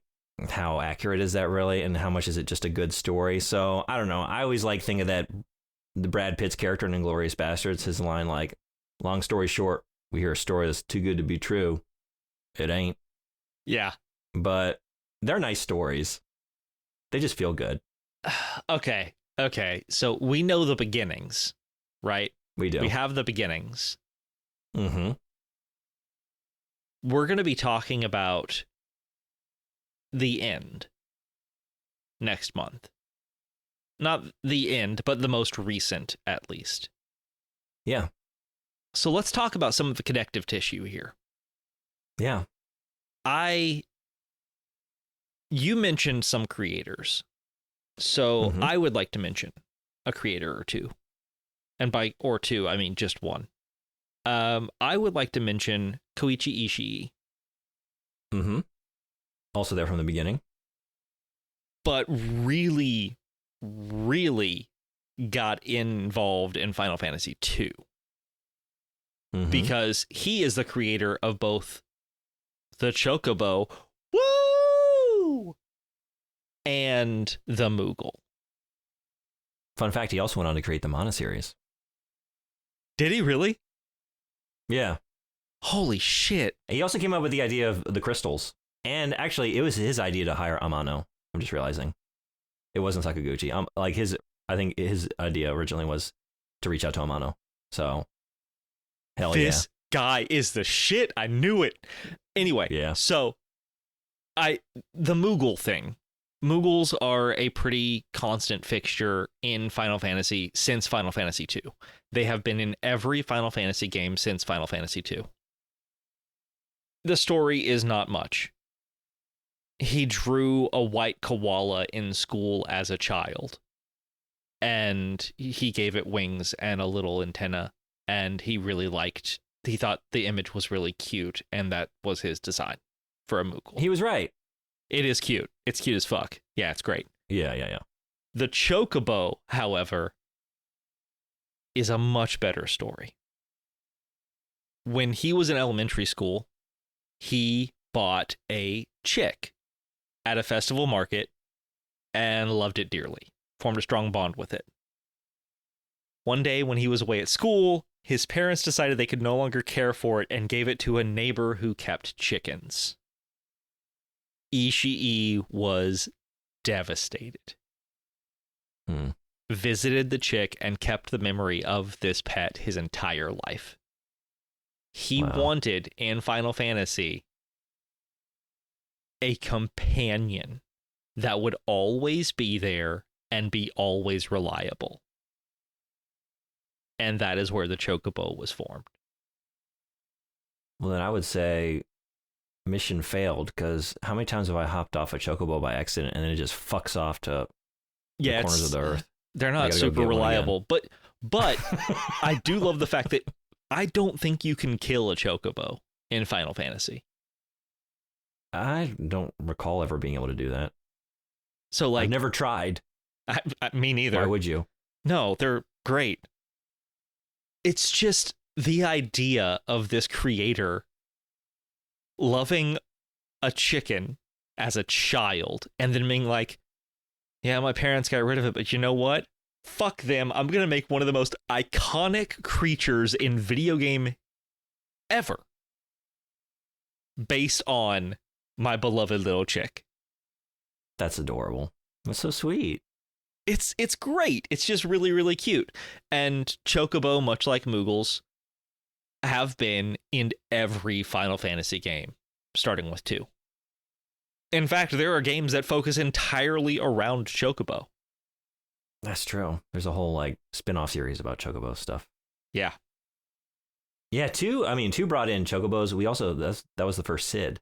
how accurate is that really, and how much is it just a good story? So I don't know. I always like think of that the Brad Pitt's character in Inglourious Basterds, his line like, long story short, we hear a story that's too good to be true. It ain't. Yeah. But they're nice stories. They just feel good. Okay. So we know the beginnings, right? We do. We have the beginnings. Mm-hmm. We're going to be talking about the end next month. Not the end, but the most recent, at least. Yeah. So let's talk about some of the connective tissue here. Yeah. You mentioned some creators. So I would like to mention a creator or two. And by or two, I mean just one. I would like to mention Koichi Ishii. Mm-hmm. Also there from the beginning. but really, really got involved in Final Fantasy II. Mm-hmm. Because he is the creator of both the Chocobo, woo, and the Moogle. Fun fact, he also went on to create the Mana series. Did he really? Yeah. Holy shit. He also came up with the idea of the crystals. And actually, it was his idea to hire Amano. I'm just realizing. It wasn't Sakaguchi. I think his idea originally was to reach out to Amano. So, hell yeah. This guy is the shit. I knew it. Anyway, yeah. So, the Moogle thing. Moogles are a pretty constant fixture in Final Fantasy since Final Fantasy II. They have been in every Final Fantasy game since Final Fantasy II. The story is not much. He drew a white koala in school as a child, and he gave it wings and a little antenna, and he thought the image was really cute, and that was his design for a Moogle. He was right. It is cute. It's cute as fuck. Yeah, it's great. Yeah. The Chocobo, however, is a much better story. When he was in elementary school, he bought a chick at a festival market and loved it dearly, formed a strong bond with it. One day when he was away at school, his parents decided they could no longer care for it and gave it to a neighbor who kept chickens. Ishii was devastated. Visited the chick and kept the memory of this pet his entire life. He wanted in Final Fantasy a companion that would always be there and be always reliable. And that is where the Chocobo was formed. Well, then I would say mission failed, because how many times have I hopped off a Chocobo by accident and then it just fucks off to the corners of the earth? They're not super reliable, but I do love the fact that I don't think you can kill a Chocobo in Final Fantasy. I don't recall ever being able to do that. So, like, I've never tried. Me neither. Why would you? No, they're great. It's just the idea of this creator loving a chicken as a child and then being like, yeah, my parents got rid of it, but you know what? Fuck them. I'm going to make one of the most iconic creatures in video game ever based on my beloved little chick. That's adorable. That's so sweet. It's great. It's just really, really cute. And Chocobo, much like Moogles, have been in every Final Fantasy game, starting with 2. In fact, there are games that focus entirely around Chocobo. That's true. There's a whole spin-off series about Chocobo stuff. Yeah. Yeah, 2 brought in Chocobos. We also that was the first Sid.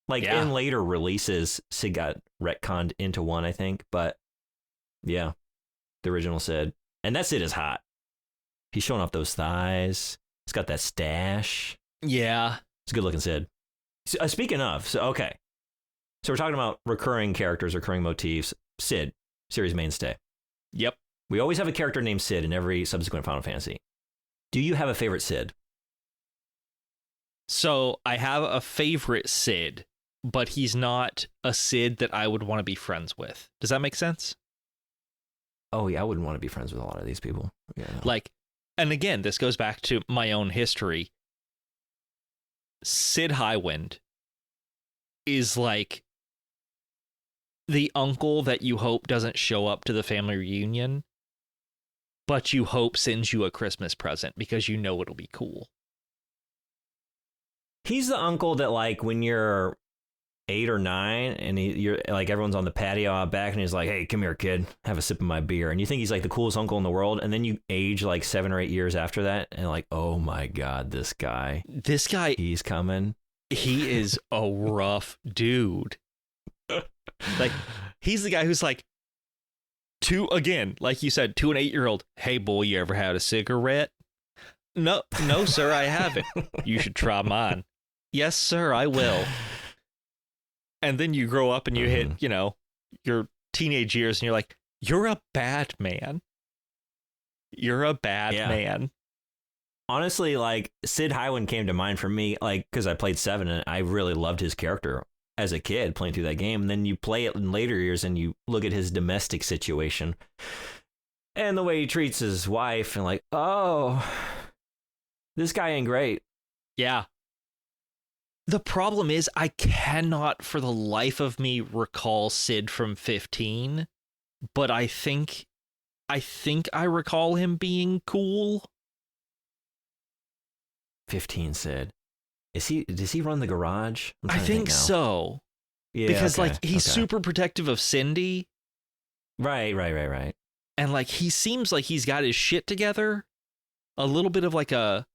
In later releases, Sid got retconned into 1, I think, but yeah, the original Sid. And that Sid is hot. He's showing off those thighs. He's got that stash. Yeah. It's a good looking Sid. So, speaking of, so we're talking about recurring characters, recurring motifs. Sid, series mainstay. Yep. We always have a character named Sid in every subsequent Final Fantasy. Do you have a favorite Sid? So I have a favorite Sid, but he's not a Sid that I would want to be friends with. Does that make sense? Oh, yeah, I wouldn't want to be friends with a lot of these people. Yeah. And again, this goes back to my own history. Sid Highwind is like the uncle that you hope doesn't show up to the family reunion, but you hope sends you a Christmas present because you know it'll be cool. He's the uncle that, when you're 8 or 9 and you're everyone's on the patio out back and he's like, hey, come here, kid, have a sip of my beer. And you think he's the coolest uncle in the world. And then you age 7 or 8 years after that and oh my God, this guy, he's coming. He is a rough dude. He's the guy who's again, like you said, to an 8-year-old, hey boy, you ever had a cigarette? No, sir, I haven't. You should try mine. Yes, sir, I will. And then you grow up and you hit, your teenage years and you're like, you're a bad man. You're a bad man. Honestly, like, Sid Highwind came to mind for me, like, because I played 7 and I really loved his character as a kid playing through that game. And then you play it in later years and you look at his domestic situation and the way he treats his wife and like, oh, this guy ain't great. Yeah. The problem is I cannot for the life of me recall Sid from 15, but I think I recall him being cool. 15 Sid. Does he run the garage? I think so. Yeah. Because like he's super protective of Cindy. Right. And like he seems like he's got his shit together. A little bit of like a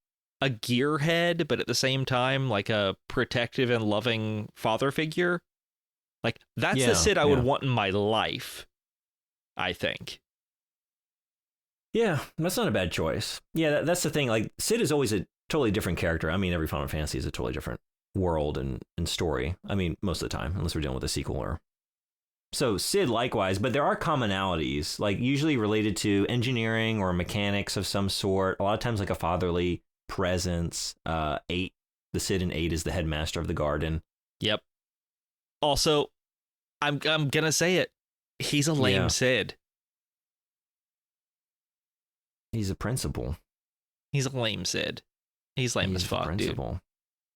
gearhead, but at the same time like a protective and loving father figure. Like that's the Sid I would want in my life, I think. Yeah, that's not a bad choice. Yeah, that's the thing. Like, Sid is always a totally different character. I mean, every Final Fantasy is a totally different world and story. I mean, most of the time, unless we're dealing with a sequel or... So, Sid likewise, but there are commonalities, like usually related to engineering or mechanics of some sort. A lot of times, like a fatherly presence. 8, the Sid in 8 is the headmaster of the garden. Yep. Also, I'm gonna say it. He's a lame Sid. He's a principal. He's a lame Sid. He's lame as fuck, dude.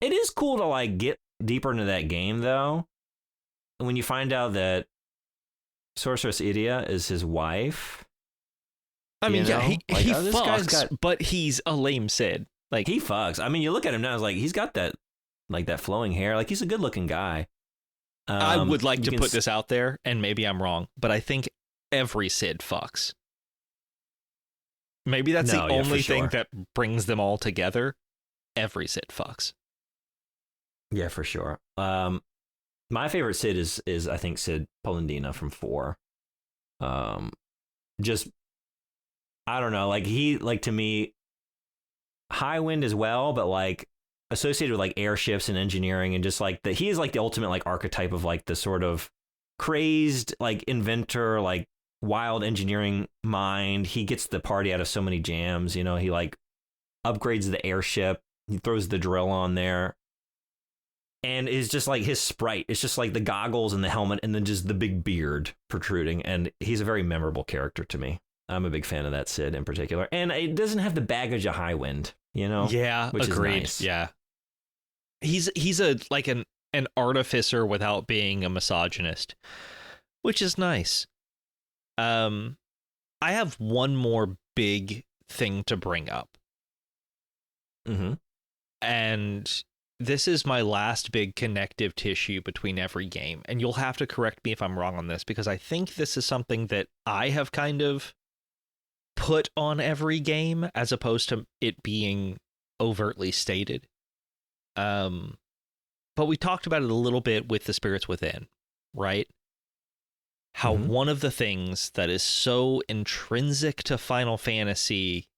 It is cool to like get deeper into that game though. When you find out that Sorceress Idia is his wife. I mean, yeah, he fucks, but he's a lame Sid. Like he fucks. I mean, you look at him now, it's like he's got that like that flowing hair. Like he's a good looking guy. I would like to put this out there, and maybe I'm wrong, but I think every Sid fucks. Maybe that's the only thing that brings them all together. Every Sid fucks. Yeah, for sure. My favorite Sid is I think Sid Polendina from 4. Just I don't know, like he like to me Highwind as well, but like associated with like airships and engineering and just like he is like the ultimate like archetype of like the sort of crazed like inventor, like wild engineering mind. He gets the party out of so many jams, you know. He like upgrades the airship, he throws the drill on there, and is just like his sprite. It's just like the goggles and the helmet and then just the big beard protruding, and he's a very memorable character to me. I'm a big fan of that Sid in particular, and it doesn't have the baggage of Highwind, you know. Yeah, which agreed. Is nice. Yeah, he's a like an artificer without being a misogynist, which is nice. I have one more big thing to bring up. Mm-hmm. And this is my last big connective tissue between every game. And you'll have to correct me if I'm wrong on this, because I think this is something that I have kind of put on every game as opposed to it being overtly stated. But we talked about it a little bit with the Spirits Within, right? How one of the things that is so intrinsic to Final Fantasy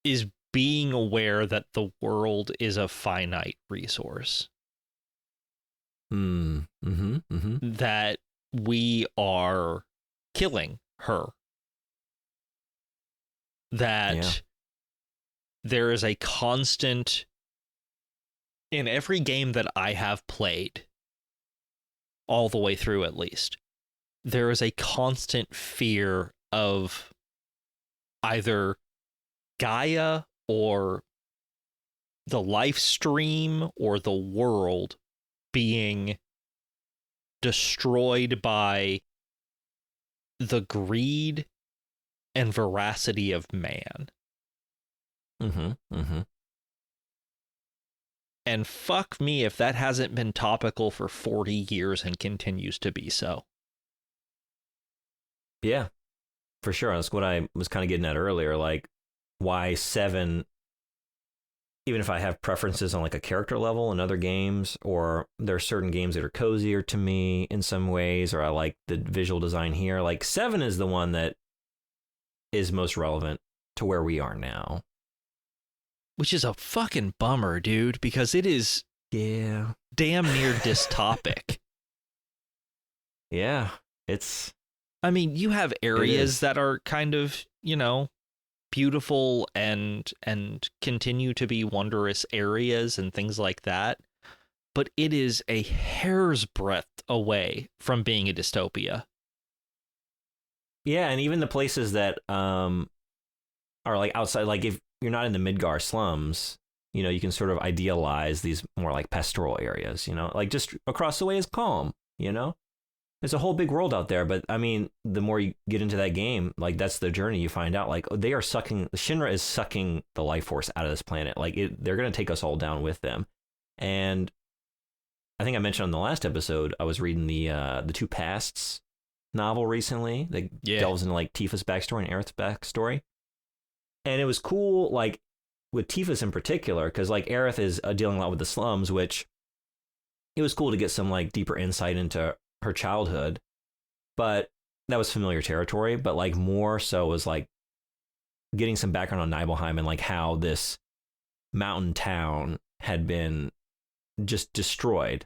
is being aware that the world is a finite resource. That we are killing her. That there is a constant, in every game that I have played, all the way through at least, there is a constant fear of either Gaia or the life stream or the world being destroyed by the greed and veracity of man. And fuck me if that hasn't been topical for 40 years and continues to be so. Yeah, for sure. That's what I was kind of getting at earlier. Like, why 7, even if I have preferences on like a character level in other games, or there are certain games that are cozier to me in some ways, or I like the visual design here, like 7 is the one that is most relevant to where we are now. Which is a fucking bummer, dude, because it is damn near dystopic. Yeah. I mean, you have areas that are kind of, beautiful and continue to be wondrous areas and things like that. But it is a hair's breadth away from being a dystopia. Yeah, and even the places that are like outside, like if you're not in the Midgar slums, you can sort of idealize these more like pastoral areas, like just across the way is calm, There's a whole big world out there, but I mean, the more you get into that game, like that's the journey. You find out like Shinra is sucking the life force out of this planet. Like they're going to take us all down with them. And I think I mentioned on the last episode, I was reading the Two Pasts novel recently that delves into like Tifa's backstory and Aerith's backstory. And it was cool, like with Tifa's in particular, because like Aerith is dealing a lot with the slums, which it was cool to get some like deeper insight into her childhood, but that was familiar territory. But like more so was like getting some background on Nibelheim and like how this mountain town had been just destroyed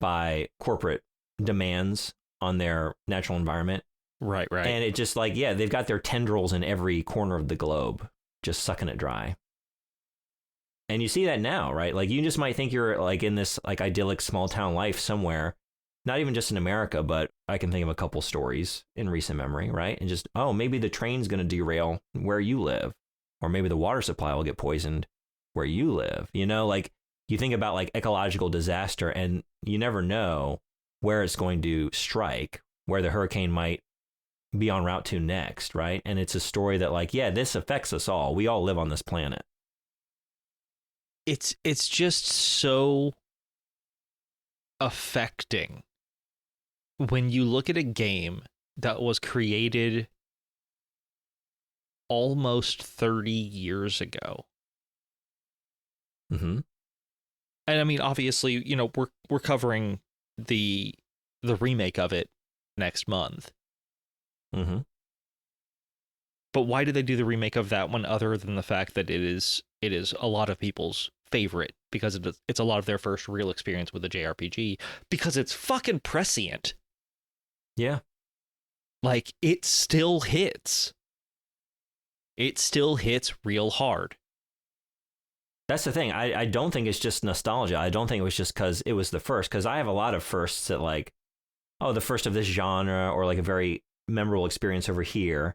by corporate demands on their natural environment. Right. And it just like, they've got their tendrils in every corner of the globe, just sucking it dry. And you see that now, right? Like you just might think you're like in this like idyllic small town life somewhere, not even just in America, but I can think of a couple stories in recent memory, right? And just, maybe the train's going to derail where you live, or maybe the water supply will get poisoned where you live. Like you think about like ecological disaster and you never know where it's going to strike, where the hurricane might be en route to next, right? And it's a story that like, this affects us all. We all live on this planet. It's just so affecting when you look at a game that was created almost 30 years ago. Mm-hmm. And I mean, obviously, we're covering the remake of it next month. Mm-hmm. But why did they do the remake of that one other than the fact that it is a lot of people's favorite because it's a lot of their first real experience with a JRPG, because it's fucking prescient. Yeah. Like it still hits. It still hits real hard. That's the thing. I don't think it's just nostalgia. I don't think it was just because it was the first, because I have a lot of firsts that like, the first of this genre, or like a very memorable experience over here.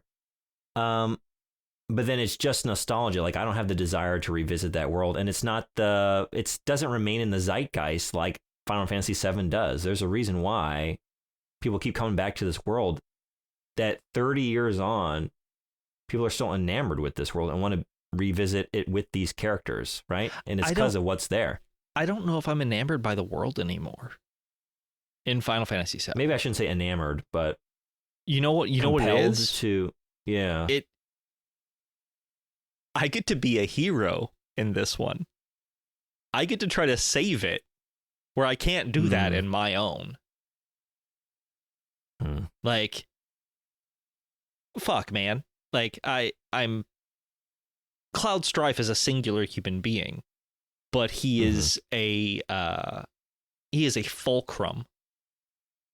But then it's just nostalgia. Like I don't have the desire to revisit that world, and it doesn't remain in the zeitgeist like Final Fantasy VII does. There's a reason why people keep coming back to this world. That 30 years on, people are still enamored with this world and want to revisit it with these characters, right? And it's because of what's there. I don't know if I'm enamored by the world anymore in Final Fantasy VII. Maybe I shouldn't say enamored, but you know what it is? Yeah. I get to be a hero in this one. I get to try to save it, where I can't do that in my own. Like, fuck, man. Like, I'm Cloud Strife is a singular human being, but he is a fulcrum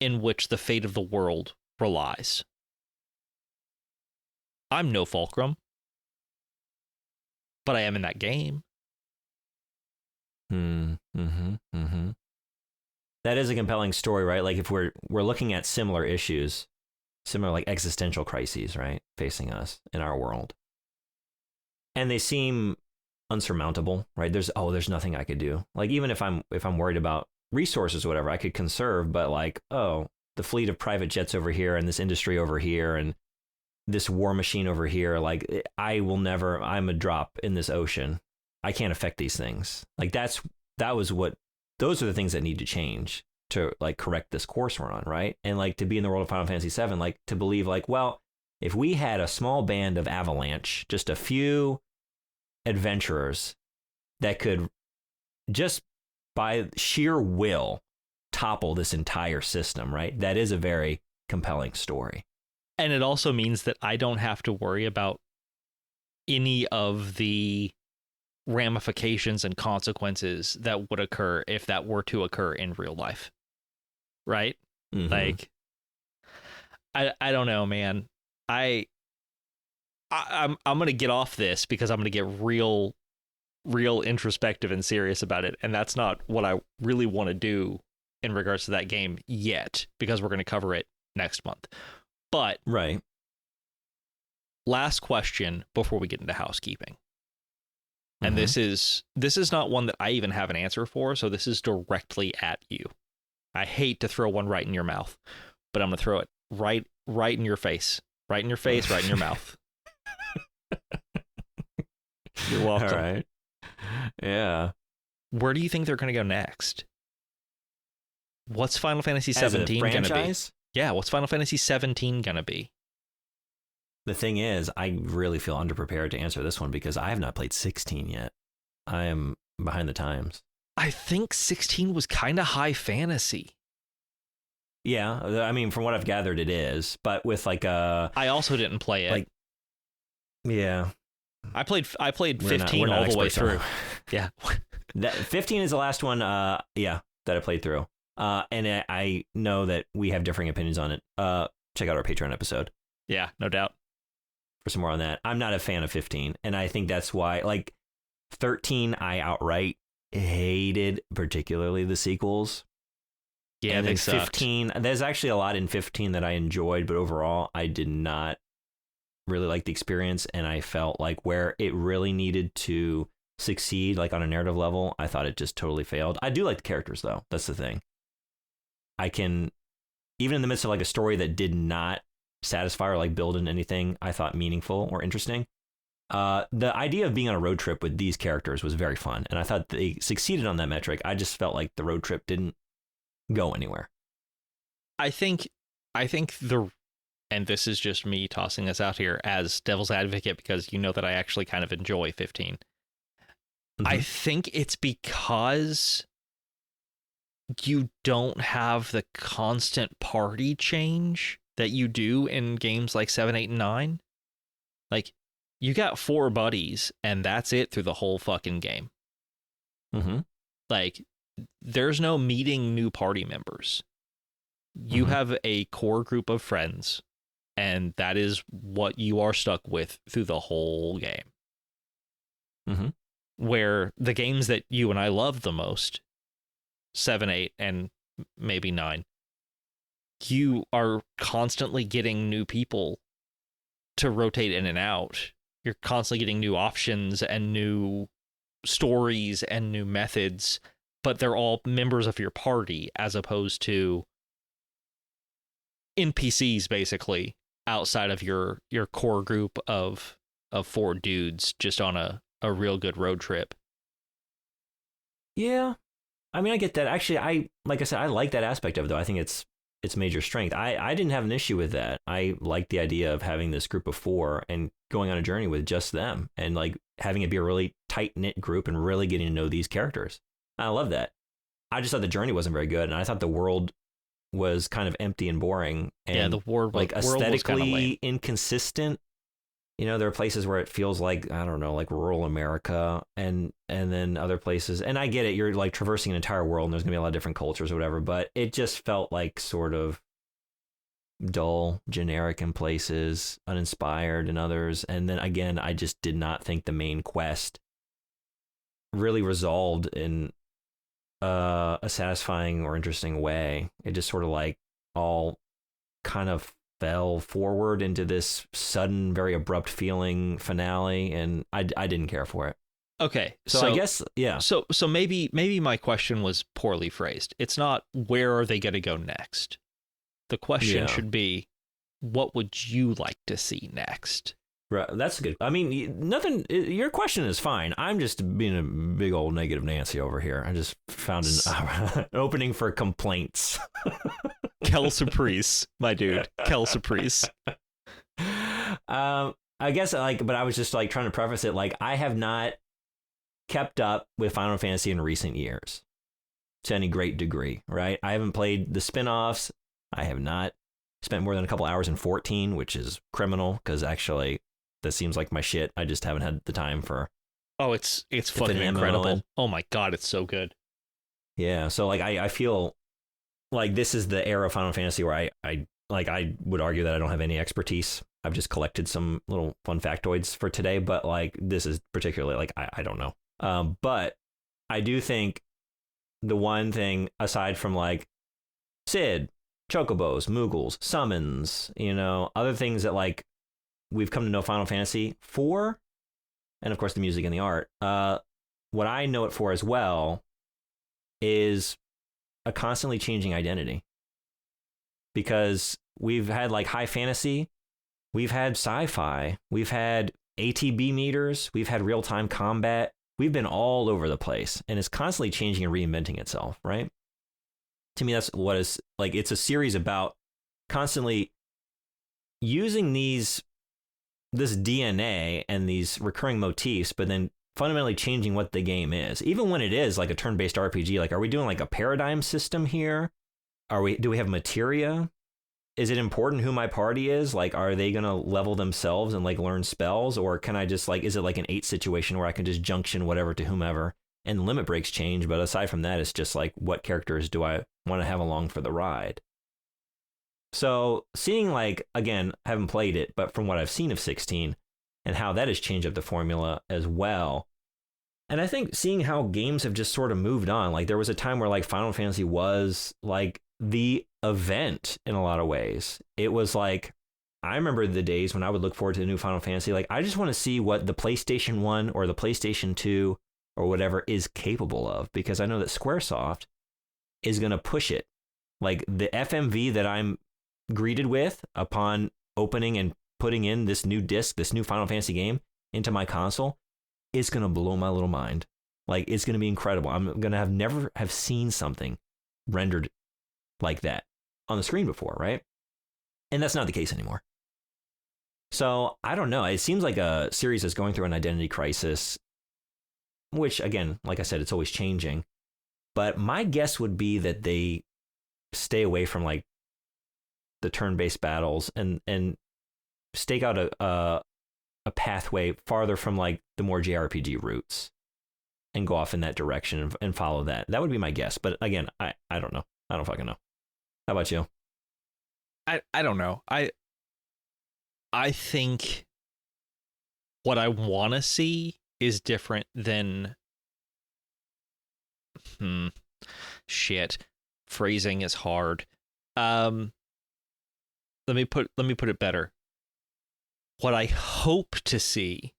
in which the fate of the world relies. I'm no fulcrum, but I am in that game. That is a compelling story, right? Like if we're looking at similar issues, similar like existential crises, right, facing us in our world, and they seem unsurmountable, right? There's nothing I could do. Like even if I'm worried about resources or whatever, I could conserve, but like, the fleet of private jets over here and this industry over here and this war machine over here, like I'm a drop in this ocean. I can't affect these things. Like those are the things that need to change to like correct this course we're on, right? And like to be in the world of Final Fantasy VII, like to believe like, well, if we had a small band of Avalanche, just a few adventurers that could just by sheer will topple this entire system, right? That is a very compelling story. And it also means that I don't have to worry about any of the ramifications and consequences that would occur if that were to occur in real life. Right? Like, I don't know, man. I'm gonna get off this because I'm gonna get real introspective and serious about it, and that's not what I really want to do in regards to that game yet, because we're gonna cover it next month. But right. Last question before we get into housekeeping. And this is not one that I even have an answer for, so this is directly at you. I hate to throw one right in your mouth, but I'm going to throw it right in your face. Right in your face, right in your mouth. You're welcome. All right. Yeah. Where do you think they're going to go next? What's Final Fantasy 17 going to be? Yeah, what's Final Fantasy 17 going to be? The thing is, I really feel underprepared to answer this one because I have not played 16 yet. I am behind the times. I think 16 was kind of high fantasy. Yeah, I mean, from what I've gathered, it is. But with like a... I also didn't play it. Like, yeah. I played 15 all the way through. Yeah. 15 is the last one, that I played through. And I know that we have differing opinions on it. Check out our Patreon episode. Yeah, no doubt. For some more on that. I'm not a fan of 15, and I think that's why, like, 13 I outright hated, particularly the sequels. Yeah, and they then sucked. 15, there's actually a lot in 15 that I enjoyed, but overall I did not really like the experience, and I felt like where it really needed to succeed, like on a narrative level, I thought it just totally failed. I do like the characters, though. That's the thing. I can, even in the midst of like a story that did not satisfy or like build in anything I thought meaningful or interesting, the idea of being on a road trip with these characters was very fun, and I thought they succeeded on that metric. I just felt like the road trip didn't go anywhere. I think and this is just me tossing this out here as devil's advocate because you know that I actually kind of enjoy 15. I think it's because you don't have the constant party change that you do in games like 7, 8, and 9. Like, you got 4 buddies, and that's it through the whole fucking game. Like, there's no meeting new party members. You have a core group of friends, and that is what you are stuck with through the whole game. Where the games that you and I love the most, 7, 8, and maybe 9, you are constantly getting new people to rotate in and out. You're constantly getting new options and new stories and new methods, but they're all members of your party as opposed to NPCs, basically, outside of your core group of 4 dudes just on a real good road trip. Yeah. I mean, I get that. Actually, like I said, I like that aspect of it, though. I think it's major strength. I didn't have an issue with that. I liked the idea of having this group of 4 and going on a journey with just them and like having it be a really tight-knit group and really getting to know these characters. I love that. I just thought the journey wasn't very good, and I thought the world was kind of empty and boring. And yeah, the world, like aesthetically inconsistent. You know, there are places where it feels like, I don't know, like rural America, and then other places. And I get it. You're like traversing an entire world and there's going to be a lot of different cultures or whatever. But it just felt like sort of dull, generic in places, uninspired in others. And then again, I just did not think the main quest really resolved in a satisfying or interesting way. It just sort of like all kind of fell forward into this sudden, very abrupt feeling finale, and I didn't care for it. Okay, so I guess, yeah. So maybe my question was poorly phrased. It's not where are they going to go next. The question should be, what would you like to see next? Right, that's good. I mean, nothing. Your question is fine. I'm just being a big old negative Nancy over here. I just found an opening for complaints. Kel Surprise, my dude. Kel Surprise. I guess but I was just like trying to preface it. Like, I have not kept up with Final Fantasy in recent years to any great degree, right? I haven't played the spin-offs. I have not spent more than a couple hours in 14, which is criminal because actually that seems like my shit. I just haven't had the time for. Oh, it's fucking incredible. Oh my God, it's so good. Yeah, so like I feel like this is the era of Final Fantasy where I like I would argue that I don't have any expertise. I've just collected some little fun factoids for today, but like this is particularly like I don't know. But I do think the one thing aside from like Sid, chocobos, Moogles, summons, other things that like we've come to know Final Fantasy for, and of course the music and the art. What I know it for as well is a constantly changing identity. Because we've had like high fantasy, we've had sci-fi, we've had ATB meters, we've had real-time combat. We've been all over the place, and it's constantly changing and reinventing itself, right? To me, that's what is like, it's a series about constantly using this DNA and these recurring motifs, but then fundamentally changing what the game is. Even when it is like a turn-based RPG, like, are we doing like a paradigm system here? Do we have materia? Is it important who my party is? Like, are they going to level themselves and like learn spells? Or can I just like, is it like an 8 situation where I can just junction whatever to whomever and limit breaks change? But aside from that, it's just like, what characters do I want to have along for the ride? So seeing like, again, I haven't played it, but from what I've seen of 16 and how that has changed up the formula as well. And I think seeing how games have just sort of moved on, like there was a time where like Final Fantasy was like the event in a lot of ways. It was like, I remember the days when I would look forward to the new Final Fantasy. Like, I just want to see what the PlayStation 1 or the PlayStation 2 or whatever is capable of, because I know that Squaresoft is going to push it. Like the FMV that I'm greeted with upon opening and putting in this new disc, this new Final Fantasy game into my console, is going to blow my little mind. Like, it's going to be incredible. I'm going to never have seen something rendered like that on the screen before, right? And that's not the case anymore. So I don't know. It seems like a series that's going through an identity crisis, which, again, like I said, it's always changing. But my guess would be that they stay away from like the turn-based battles and stake out a pathway farther from like the more JRPG routes and go off in that direction and follow that. That would be my guess. But again, I don't know. I don't fucking know. How about you? I don't know. I think what I want to see is different than shit. Phrasing is hard. Let me put it better. What I hope to see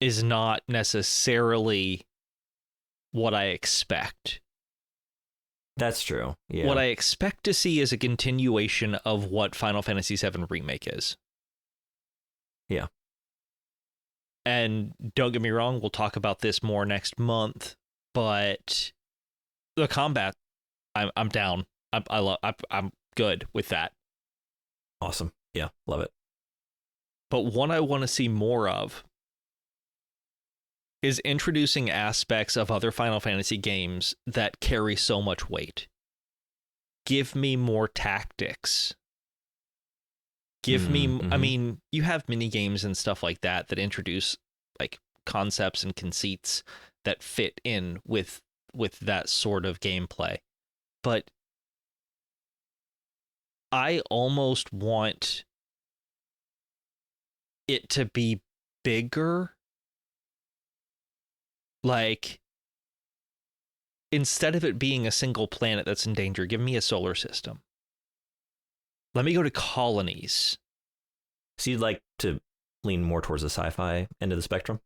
is not necessarily what I expect. That's true. Yeah. What I expect to see is a continuation of what Final Fantasy VII Remake is. Yeah. And don't get me wrong, we'll talk about this more next month, but the combat, I'm down. I'm good with that. Awesome. Yeah, love it. But what I want to see more of is introducing aspects of other Final Fantasy games that carry so much weight. Give me more tactics. Give me, I mean, you have mini games and stuff like that introduce like concepts and conceits that fit in with that sort of gameplay. But I almost want it to be bigger. Like, instead of it being a single planet that's in danger, give me a solar system. Let me go to colonies. So you'd like to lean more towards the sci-fi end of the spectrum?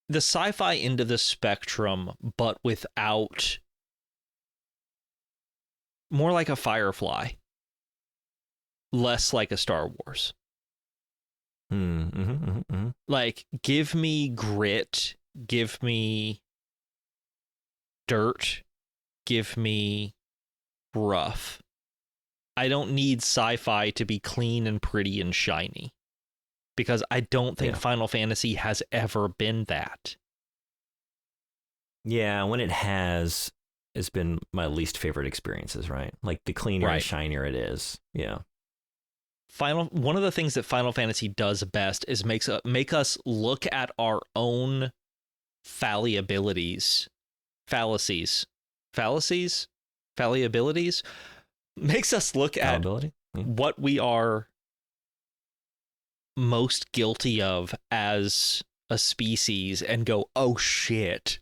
The sci-fi end of the spectrum, but without... more like a Firefly. Less like a Star Wars. Like, give me grit, give me dirt, give me rough. I don't need sci-fi to be clean and pretty and shiny, because I don't think Final Fantasy has ever been that. Yeah, when it has, it's been my least favorite experiences, right? Like, the cleaner and shinier it is. Yeah. One of the things that Final Fantasy does best is make us look at our own fallibilities, makes us look at what we are most guilty of as a species and go, oh shit,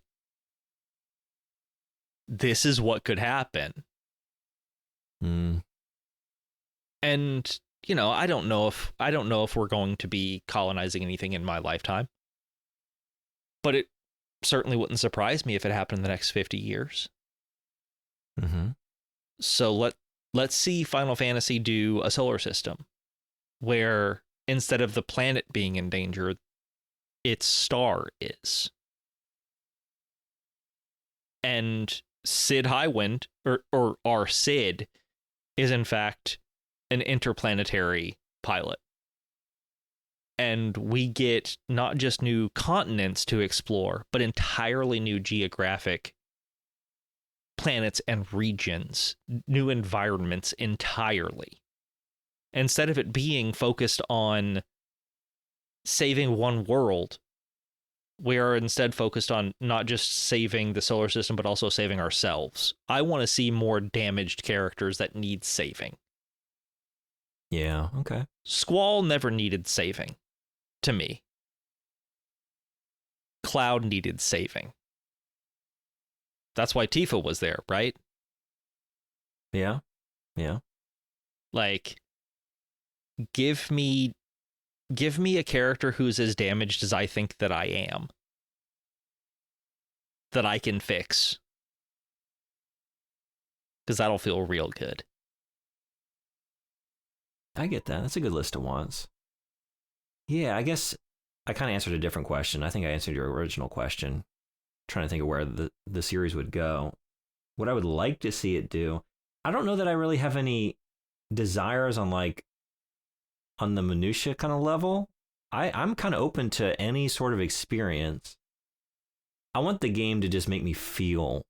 this is what could happen. And you know, I don't know if we're going to be colonizing anything in my lifetime, but it certainly wouldn't surprise me if it happened in the next 50 years. So let's see Final Fantasy do a solar system where instead of the planet being in danger, its star is. And Sid Highwind, or our Sid, is in fact an interplanetary pilot. And we get not just new continents to explore, but entirely new geographic planets and regions, new environments entirely. Instead of it being focused on saving one world, we are instead focused on not just saving the solar system, but also saving ourselves. I want to see more damaged characters that need saving. Yeah, okay. Squall never needed saving, to me. Cloud needed saving. That's why Tifa was there, right? Yeah. Like, give me a character who's as damaged as I think that I am, that I can fix, because that'll feel real good. I get that. That's a good list of wants. Yeah, I guess I kind of answered a different question. I think I answered your original question. Trying to think of where the series would go. What I would like to see it do, I don't know that I really have any desires on the minutia kind of level. I'm kind of open to any sort of experience. I want the game to just make me feel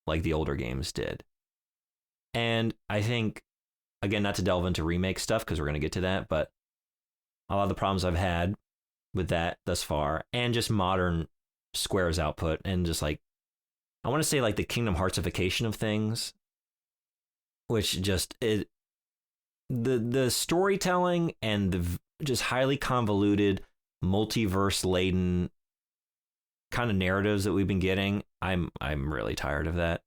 like the older games did. And I think, again, not to delve into remake stuff because we're going to get to that, but a lot of the problems I've had with that thus far, and just modern Square's output, and just I want to say the Kingdom Heartsification of things, which just the storytelling and the just highly convoluted, multiverse laden kind of narratives that we've been getting. I'm really tired of that,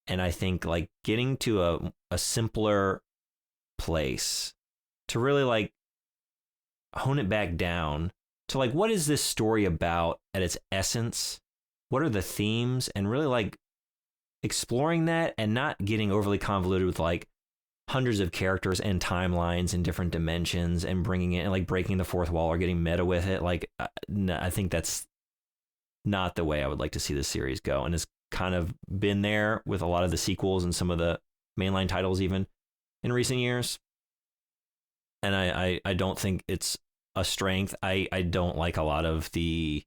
and I think getting to a simpler place to really hone it back down to what is this story about at its essence? What are the themes? And really exploring that and not getting overly convoluted with hundreds of characters and timelines and different dimensions and bringing it and breaking the fourth wall or getting meta with it. I think that's not the way I would like to see this series go. And it's kind of been there with a lot of the sequels and some of the mainline titles even in recent years. And I don't think it's a strength. I don't like a lot of the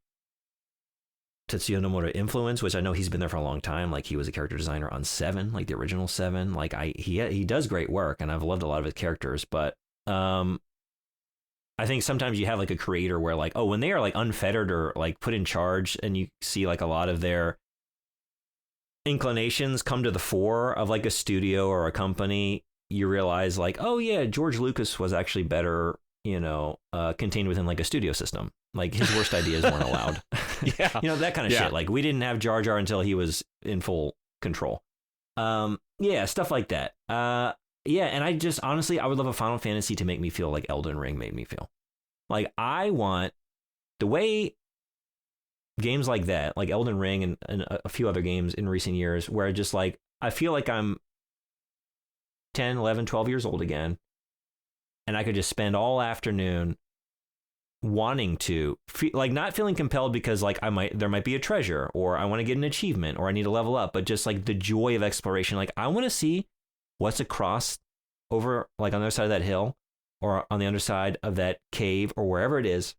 Tetsuya Nomura influence, which I know he's been there for a long time. He was a character designer on 7, the original 7. He does great work, and I've loved a lot of his characters. But I think sometimes you have a creator where when they are unfettered or put in charge, and you see a lot of their inclinations come to the fore of a studio or a company, you realize oh yeah, George Lucas was actually better, contained within a studio system. His worst ideas weren't allowed. Yeah. That kind of shit. We didn't have Jar Jar until he was in full control. Yeah, stuff like that. Yeah, and I just honestly, I would love a Final Fantasy to make me feel like Elden Ring made me feel. I want the way games like that, like Elden Ring and a few other games in recent years, where just I feel like I'm 10, 11, 12 years old again, and I could just spend all afternoon wanting to not feeling compelled because there might be a treasure, or I want to get an achievement, or I need to level up, but just the joy of exploration. I want to see what's across over on the other side of that hill, or on the underside of that cave, or wherever it is,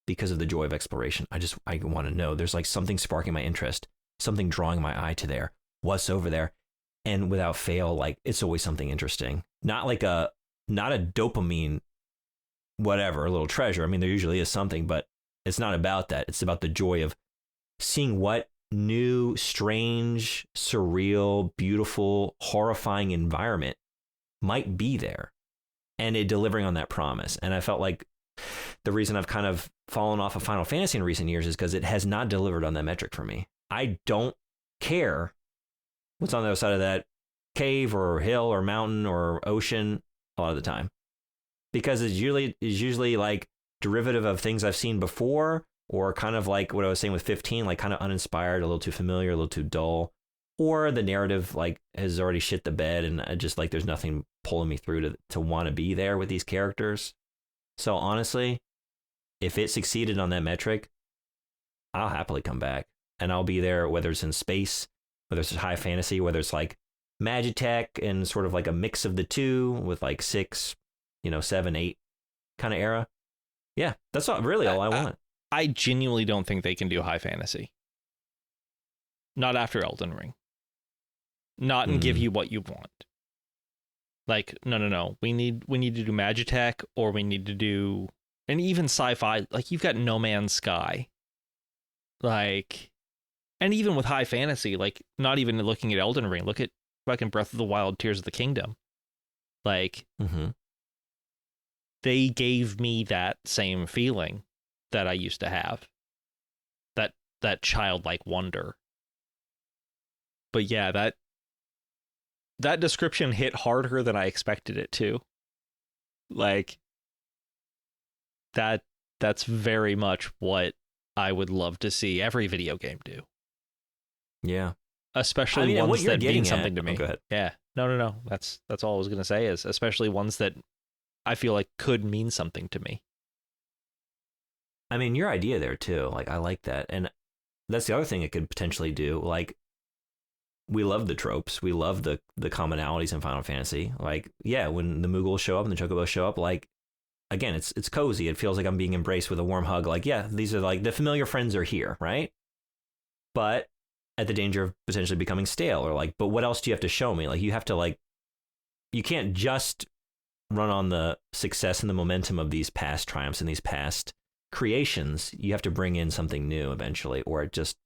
because of the joy of exploration. I want to know. There's something sparking my interest, something drawing my eye to there. What's over there? And without fail, it's always something interesting. Not a dopamine, whatever, a little treasure. I mean, there usually is something, but it's not about that. It's about the joy of seeing what new, strange, surreal, beautiful, horrifying environment might be there, and it delivering on that promise. And I felt like the reason I've kind of fallen off of Final Fantasy in recent years is because it has not delivered on that metric for me. I don't care what's on the other side of that cave or hill or mountain or ocean a lot of the time, because it's usually like derivative of things I've seen before, or kind of like what I was saying with 15, like kind of uninspired, a little too familiar, a little too dull, or the narrative like has already shit the bed, and I just like there's nothing pulling me through to want to be there with these characters. So honestly, if it succeeded on that metric, I'll happily come back, and I'll be there, whether it's in space, whether it's high fantasy, whether it's like Magitech and sort of like a mix of the two with like 6, 7, 8 kind of era. Yeah, that's not really all I want. I genuinely don't think they can do high fantasy. Not after Elden Ring. Not and give you what you want. Like, no. We need to do Magitech, or we need to do, and even sci-fi. Like, you've got No Man's Sky. Like, and even with high fantasy, like, not even looking at Elden Ring, look at fucking Breath of the Wild, Tears of the Kingdom. Like, they gave me that same feeling that I used to have. That childlike wonder. But yeah, that description hit harder than I expected it to. Like, that's very much what I would love to see every video game do. Yeah. Especially ones that mean something to me. Oh, go ahead. Yeah. No. That's all I was going to say, is especially ones that I feel like could mean something to me. I mean, your idea there too, like, I like that. And that's the other thing it could potentially do. Like, we love the tropes. We love the commonalities in Final Fantasy. Like, yeah, when the Moogles show up and the Chocobos show up, like, again, it's cozy. It feels like I'm being embraced with a warm hug. Like, yeah, these are like the familiar friends are here, right? But at the danger of potentially becoming stale, or like, but what else do you have to show me? Like, you have to, like, you can't just run on the success and the momentum of these past triumphs and these past creations. You have to bring in something new eventually, or it just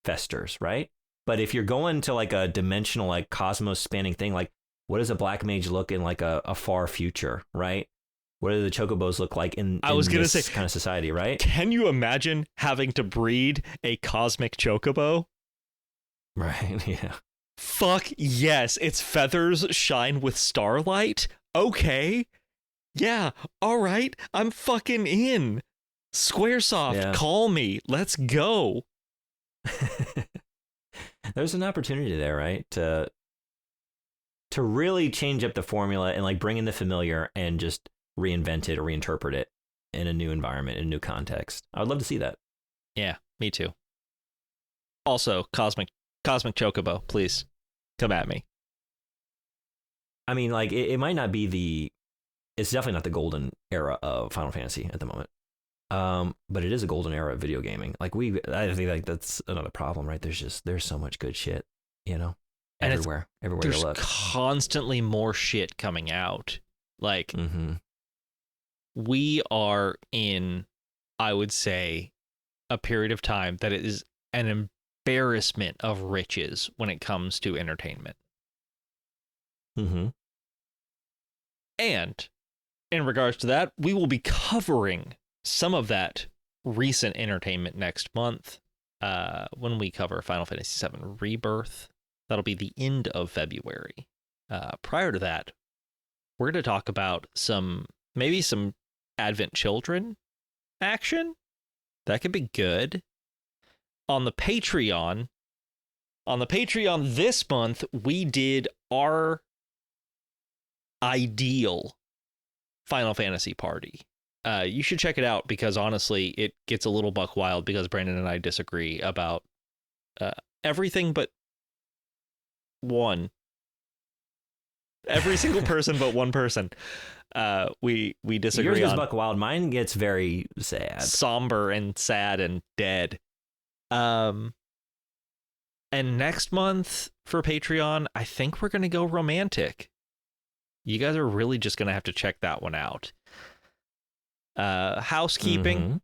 festers, right? But if you're going to like a dimensional, like cosmos spanning thing, like, what does a black mage look in like a far future, right? What do the chocobos look like in this kind of society, right? Can you imagine having to breed a cosmic chocobo? Right, yeah. Fuck yes, its feathers shine with starlight. Okay. Yeah, all right, I'm fucking in. Squaresoft, call me. Let's go. There's an opportunity there, right? To really change up the formula and like bring in the familiar and just reinvent it or reinterpret it in a new environment, in a new context. I would love to see that. Yeah, me too. Also, Cosmic Chocobo, please come at me. I mean, like, it might not be it's definitely not the golden era of Final Fantasy at the moment. But it is a golden era of video gaming. Like, I think like that's another problem, right? There's so much good shit, everywhere you look. There's constantly more shit coming out. Like, we are in, I would say, a period of time that is an embarrassment of riches when it comes to entertainment. And in regards to that, we will be covering some of that recent entertainment next month when we cover Final Fantasy VII Rebirth. That'll be the end of February. Prior to that, we're going to talk about maybe some Advent Children action. That could be good. On the Patreon this month, we did our ideal Final Fantasy party. You should check it out, because honestly, it gets a little buck wild because Brandon and I disagree about everything but one. Every single person but one person. We disagree. Yours on gets buck wild. Mine gets very sad, somber and sad and dead. And next month for Patreon, I think we're gonna go romantic. You guys are really just gonna have to check that one out. Housekeeping.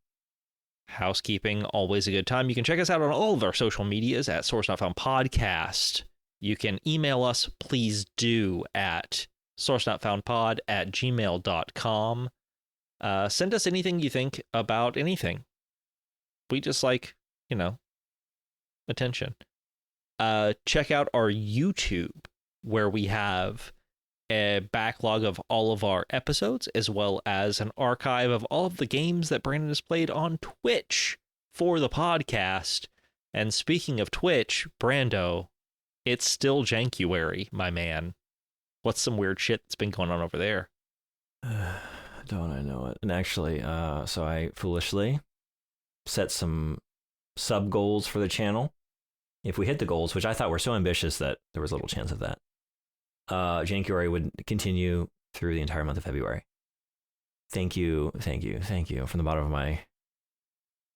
housekeeping, always a good time. You can check us out on all of our social medias at Source Not Found Podcast. You can email us, please do, at sourcenotfoundpod@gmail.com. Send us anything you think about anything. We just like, attention. Check out our YouTube, where we have a backlog of all of our episodes, as well as an archive of all of the games that Brandon has played on Twitch for the podcast. And speaking of Twitch, Brando, it's still Jankuary, my man. What's some weird shit that's been going on over there? Don't I know it? And actually, so I foolishly set some sub goals for the channel. If we hit the goals, which I thought were so ambitious that there was little chance of that, Jankuary would continue through the entire month of February. Thank you from the bottom of my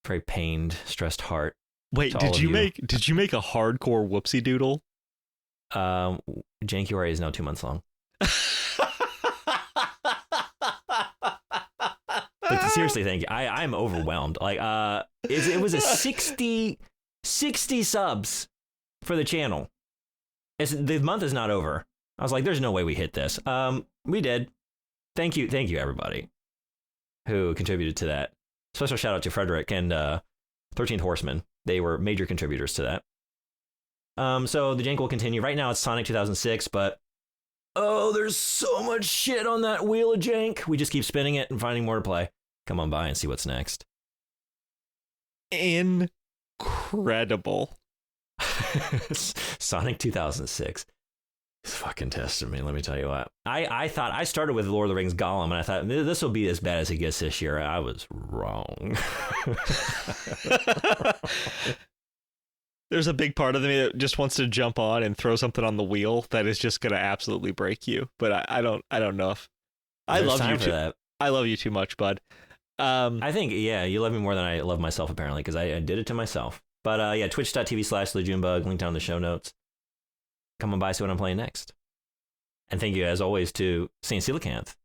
very pained, stressed heart. Wait, did you make a hardcore whoopsie doodle? Jankuary is now 2 months long. But seriously, thank you. I'm overwhelmed. Like, it was a 60 subs for the channel. The month is not over. I was like, there's no way we hit this. We did. Thank you, everybody who contributed to that. Special shout out to Frederick and 13th Horseman. They were major contributors to that. So the jank will continue. Right now it's Sonic 2006, but there's so much shit on that wheel of jank. We just keep spinning it and finding more to play. Come on by and see what's next. Incredible. Sonic 2006. It's fucking tested me, let me tell you what. I thought, I started with Lord of the Rings Gollum, and I thought, this will be as bad as it gets this year. I was wrong. There's a big part of me that just wants to jump on and throw something on the wheel that is just going to absolutely break you. But I don't know if I love you too. That. I love you too much, bud. I think, you love me more than I love myself, apparently, because I did it to myself. But twitch.tv/LeJunebug, link down in the show notes. Come on by, see what I'm playing next. And thank you, as always, to St. Coelacanth,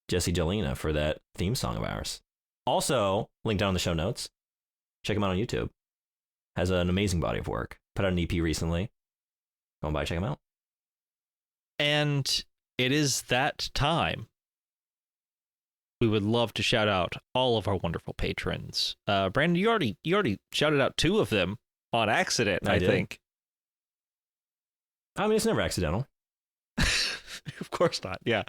Jesse Jelena, for that theme song of ours. Also, link down in the show notes. Check him out on YouTube. Has an amazing body of work. Put out an EP recently. Go on by, check him out. And it is that time. We would love to shout out all of our wonderful patrons. Brandon, you already shouted out 2 of them on accident, I think. I mean, it's never accidental. Of course not, yeah.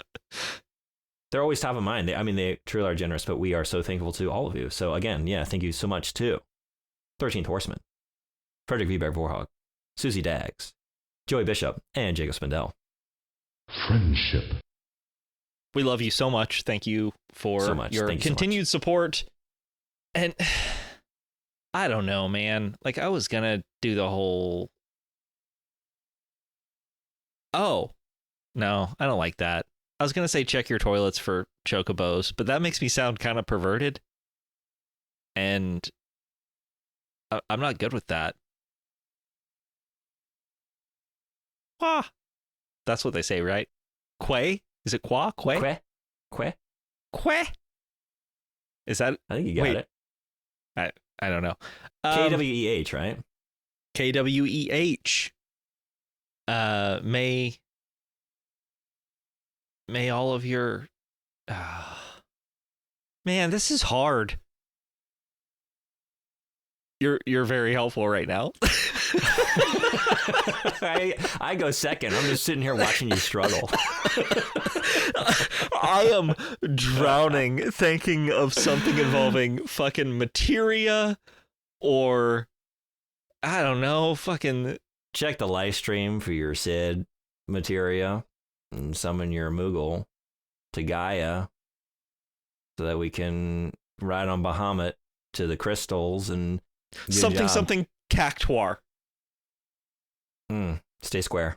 They're always top of mind. They truly are generous, but we are so thankful to all of you. So again, thank you so much to 13th Horseman, Frederick V. Vorhog, Susie Daggs, Joey Bishop, and Jacob Spindell. Friendship. We love you so much. Thank you for your continued support. And I don't know, man. Like, I was going to do the whole... Oh, no, I don't like that. I was going to say check your toilets for chocobos, but that makes me sound kind of perverted. And I'm not good with that. Qua. That's what they say, right? Quay? Is it qua? Quay? Quay? Is that? I think you got it. I don't know. KWEH, right? KWEH. May all of your... man, this is hard. You're very helpful right now. I go second. I'm just sitting here watching you struggle. I am drowning thinking of something involving fucking materia or I don't know, fucking... Check the live stream for your Sid materia and summon your Moogle to Gaia so that we can ride on Bahamut to the crystals and something cactuar. Stay square.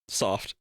Soft.